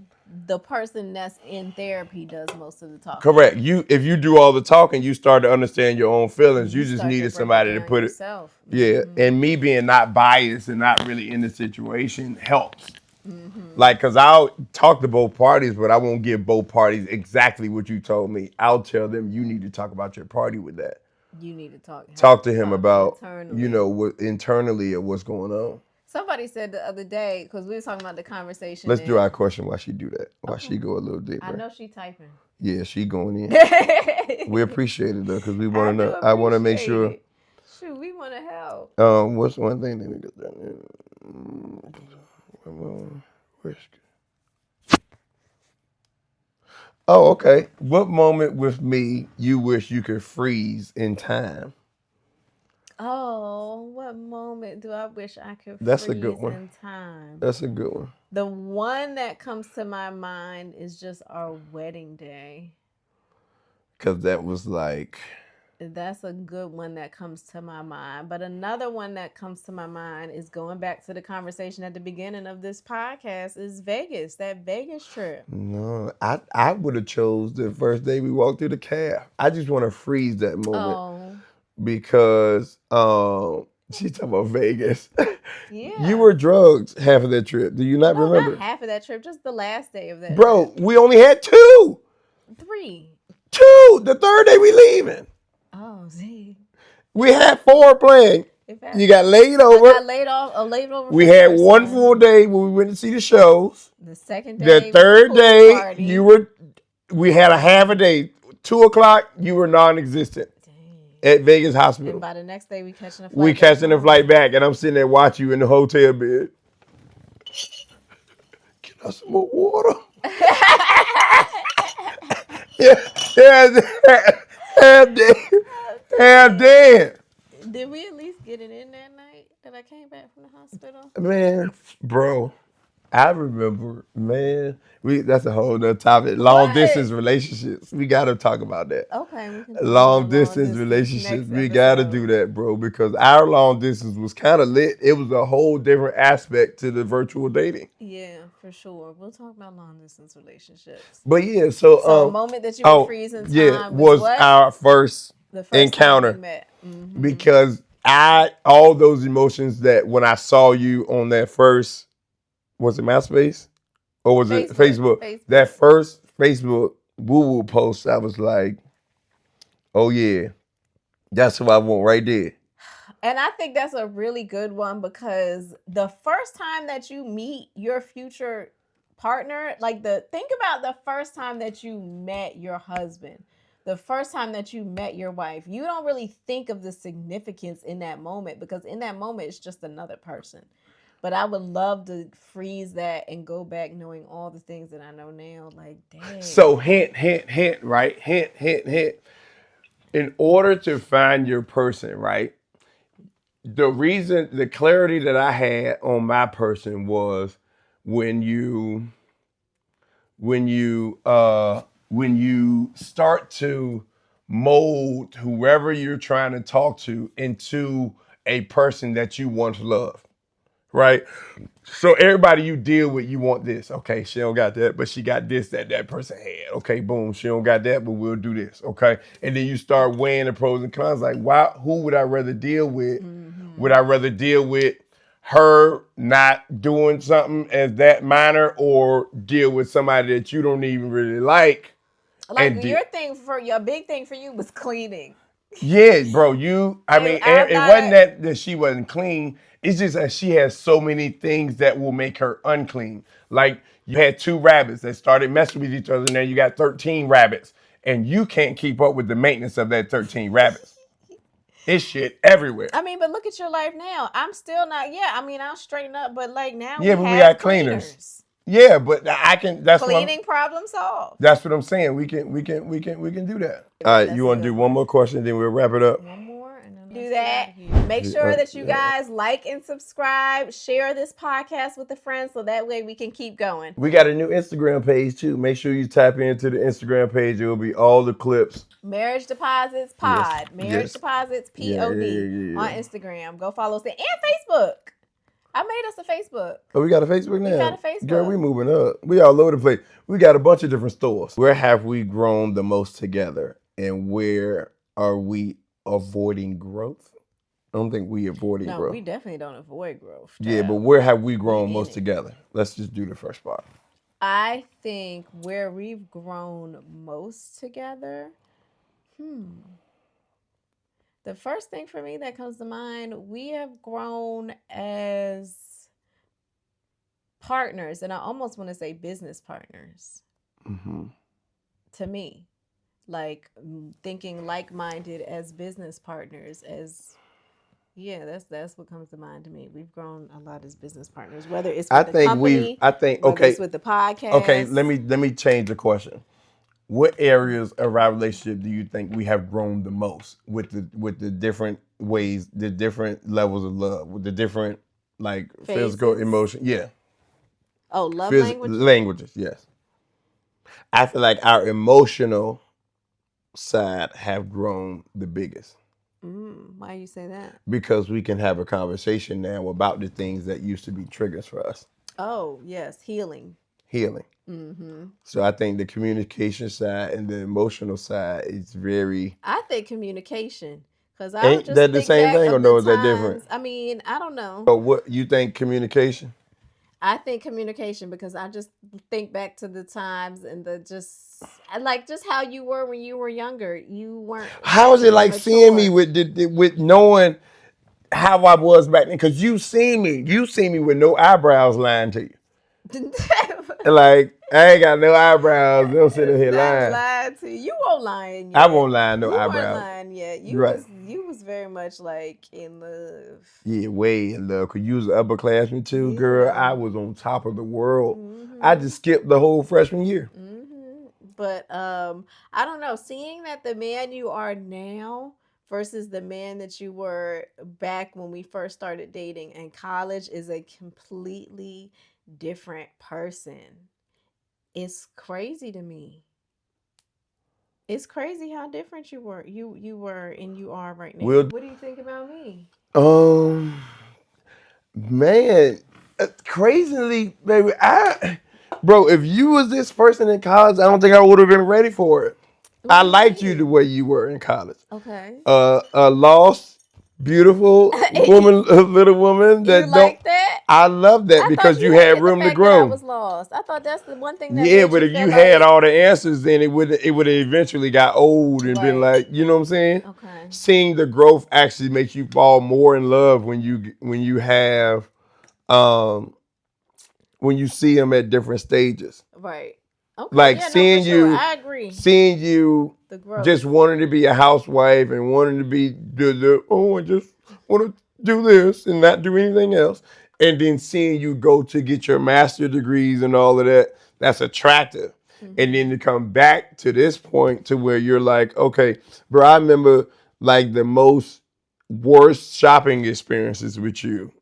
the person that's in therapy does most of the talking. Correct. If you do all the talking, you start to understand your own feelings. You You just start to needed break it somebody to down put it. yourself. Yeah, Mm-hmm. and me being not biased and not really in the situation helps. Mm-hmm. Like, cause I'll talk to both parties, but I won't give both parties exactly what you told me. I'll tell them you need to talk about your party with that. You need to Talk to him talk about internally. what internally or what's going on. Somebody said the other day because we were talking about the conversation. Let's do our question. Why she do that? Why Okay. she go a little I deeper? know she typing. Yeah, she going in. We We appreciate it though, cause we want I to do know. I want to make appreciate sure. it. Shoot, we want to help. What's one thing that we get there? Oh, okay. What moment with me you wish you could freeze in time? Oh, what moment do I wish I could That's a good freeze one. in time? That's a good one. The one that comes to my mind is just our wedding day. Cause that was like, That's a good one that comes to my mind. But another one that comes to my mind is going back to the conversation at the beginning of this podcast is Vegas, that Vegas trip. no, I would have chose the first day we walked through the cab. I just want to freeze that moment Oh, because she talking about Vegas. yeah. You were drugged half of that trip. Do you not No, remember? not half of that trip, just the last day of that Bro, trip. we only had two. 3. Two. The third day we leaving. Oh, see. We had four playing. You got laid I over. got laid over We for the had first one full day when we went to see the shows. The second The day was third pool day, party. we had a half a day. 2 o'clock, you were non-existent Dang. at Vegas And Hospital. by the next day, we catching a flight. We catching the flight back, and I'm sitting there watching you in the hotel bed. Get us some more water. Yeah, half dead. Half dead. Did we at least get it in that night that I came back from the hospital? Man, bro, I remember, man. That's a whole nother topic. Long distance relationships. We gotta talk about that. Okay, we can talk Long about distance relationships. We gotta do that, bro, because our long distance was kind of lit. It was a whole different aspect to the virtual dating. Yeah, for sure. We'll talk about long distance relationships. But yeah, So a moment that you would freeze in time was what? our first The first encounter time we met. Mm-hmm. because all those emotions that when I saw you on that first, was it MySpace or was it Facebook. Facebook? Facebook. That first Facebook woo woo post, I was like, oh yeah, that's what I want right there. And I think that's a really good one because the first time that you meet your future partner, like think about the first time that you met your husband, the first time that you met your wife. You don't really think of the significance in that moment because in that moment it's just another person. But I would love to freeze that and go back knowing all the things that I know now. Like, dang. So hint, hint, hint, right? Hint, hint, hint. In order to find your person, right? The clarity that I had on my person was when you when you uh when you start to mold whoever you're trying to talk to into a person that you once loved, right? So everybody you deal with, you want this. Okay, she don't got that, but she got this that person had. Okay, boom, she don't got that, but we'll do this. Okay, and then you start weighing the pros and cons. Like, why? Who would I rather deal with? Mm-hmm. Would I rather deal with her not doing something as that minor, or deal with somebody that you don't even really like? Like your big thing for you was cleaning. Yeah, bro. I And mean, I'm it not wasn't a that she wasn't clean. It's just that she has so many things that will make her unclean. Like you had two rabbits that started messing with each other, and now you got 13 rabbits, and you can't keep up with the maintenance of that 13 rabbits. It's shit everywhere. I mean, but look at your life now. I'm still not. Yeah, I mean, I'll straighten up, but like now Yeah, we but we have got cleaners. cleaners. Yeah, but I can. Cleaning problem solved. That's what I'm saying. We can do that. All right, That's you a want to good do one one. more question, then we'll wrap it up. One more, and then do that. Make sure that you guys like and subscribe. Share this podcast with a friend so that way we can keep going. We got a new Instagram page too. Make sure you tap into the Instagram page. It will be all the clips. Marriage Deposits Pod. Yes. Marriage Yes. Deposits POD Yeah. on Instagram. Go follow us there. And Facebook. I made us a Facebook. Oh, we got a Facebook now? We got a Facebook. Girl, we moving up. We all over the place. We got a bunch of different stores. Where have we grown the most together? And where are we avoiding growth? I don't think we avoiding growth. No, we definitely don't avoid growth. Yeah, but where have we grown most together? Let's just do the first part. I think where we've grown most together, the first thing for me that comes to mind, we have grown as partners, and I almost want to say business partners. Mm-hmm. To me, like thinking like-minded as business partners, that's what comes to mind to me. We've grown a lot as business partners, whether it's with the company, whether it's with the podcast. Okay, let me change the question. What areas of our relationship do you think we have grown the most with the different ways, the different levels of love, with the different like physical, emotion? Yeah. Oh, love language? Languages, yes. I feel like our emotional side have grown the biggest. Why you say that? Because we can have a conversation now about the things that used to be triggers for us. Oh, yes, healing. Mm-hmm. So I think the communication side and the emotional side is very. I think communication, because I ain't that the same thing, or no? Is that different? I mean, I don't know. So what you think communication? I think communication because I just think back to the times and just how you were when you were younger. You weren't. How is it like seeing me with knowing how I was back then? Because you seen me with no eyebrows lying to you. Like I ain't got no eyebrows. Don't sit in here lying. To you. You won't lying. I won't lie no eyebrows. You weren't lying yet. You was very much like in love. Yeah, way in love. Cause you was an upperclassman too, girl. I was on top of the world. Mm-hmm. I just skipped the whole freshman year. Mm-hmm. But I don't know. Seeing that the man you are now versus the man that you were back when we first started dating in college is a completely different person. It's crazy to me. It's crazy how different you were. You were and you are right now. What do you think about me? Man, crazily, baby. Bro, if you was this person in college, I don't think I would have been ready for it. I liked you the way you were in college. Okay. Lost, beautiful woman, little woman You that don't. like that? I love that I thought because you you had hated the room to fact that I grow. was lost. I thought that's the one thing that Yeah, made but you if feel you had like all the answers, then it would have eventually got old and been right. like, you know what I'm saying? Okay. Seeing the growth actually makes you fall more in love when you have um when you see them at different stages. Right. Okay. Like Yeah. No, for sure. I agree. seeing you The growth. just wanting to be a housewife and wanting to be I just want to do this and not do anything else, and then seeing you go to get your master degrees and all of that, that's attractive. And then Mm-hmm. to come back to this point to where you're like, okay, bro, I remember like the most worst shopping experiences with you,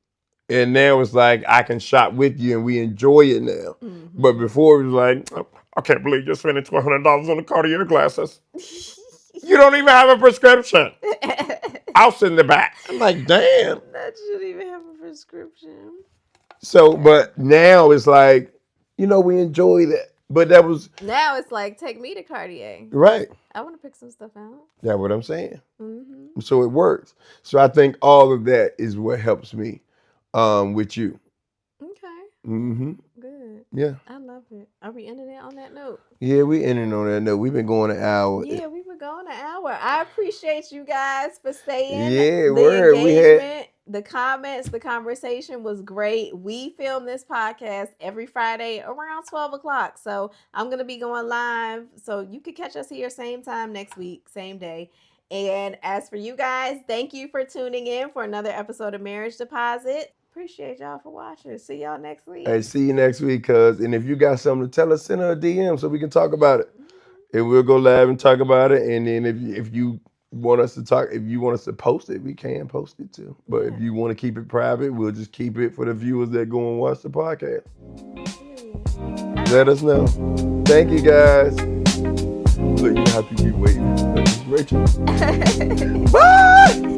and now it's like I can shop with you and we enjoy it now. But Mm-hmm. before it was like, I can't believe you're spending $1,200 on the Cartier glasses. You don't even have a prescription. I'll sit in the back. I'm like, damn. That shouldn't even have a prescription. So, Yeah. but now it's like, we enjoy that. But that was Now it's like, take me to Cartier. right. I want to pick some stuff out. That's what I'm saying. Mm-hmm. So it works. So I think all of that is what helps me with you. Okay. Mm-hmm. Good. Yeah. I love it. Are we ending it on that note? Yeah, we ending on that note. We've been going an hour. Yeah, we were going an hour. I appreciate you guys for staying. Yeah, The word. We had engagement, the comments, the conversation was great. We film this podcast every Friday around 12 o'clock. So I'm going to be going live. So you can catch us here same time next week, same day. And as for you guys, thank you for tuning in for another episode of Marriage Deposit. Appreciate y'all for watching. See y'all next week. Hey, see you next week, cuz. And if you got something to tell us, send her a DM so we can talk about it. And we'll go live and talk about it. And then if you want us to talk, if you want us to post it, we can post it too. But if you want to keep it private, we'll just keep it for the viewers that go and watch the podcast. Let us know. Thank you, guys. Look, you have to be waiting. Rachel. Bye.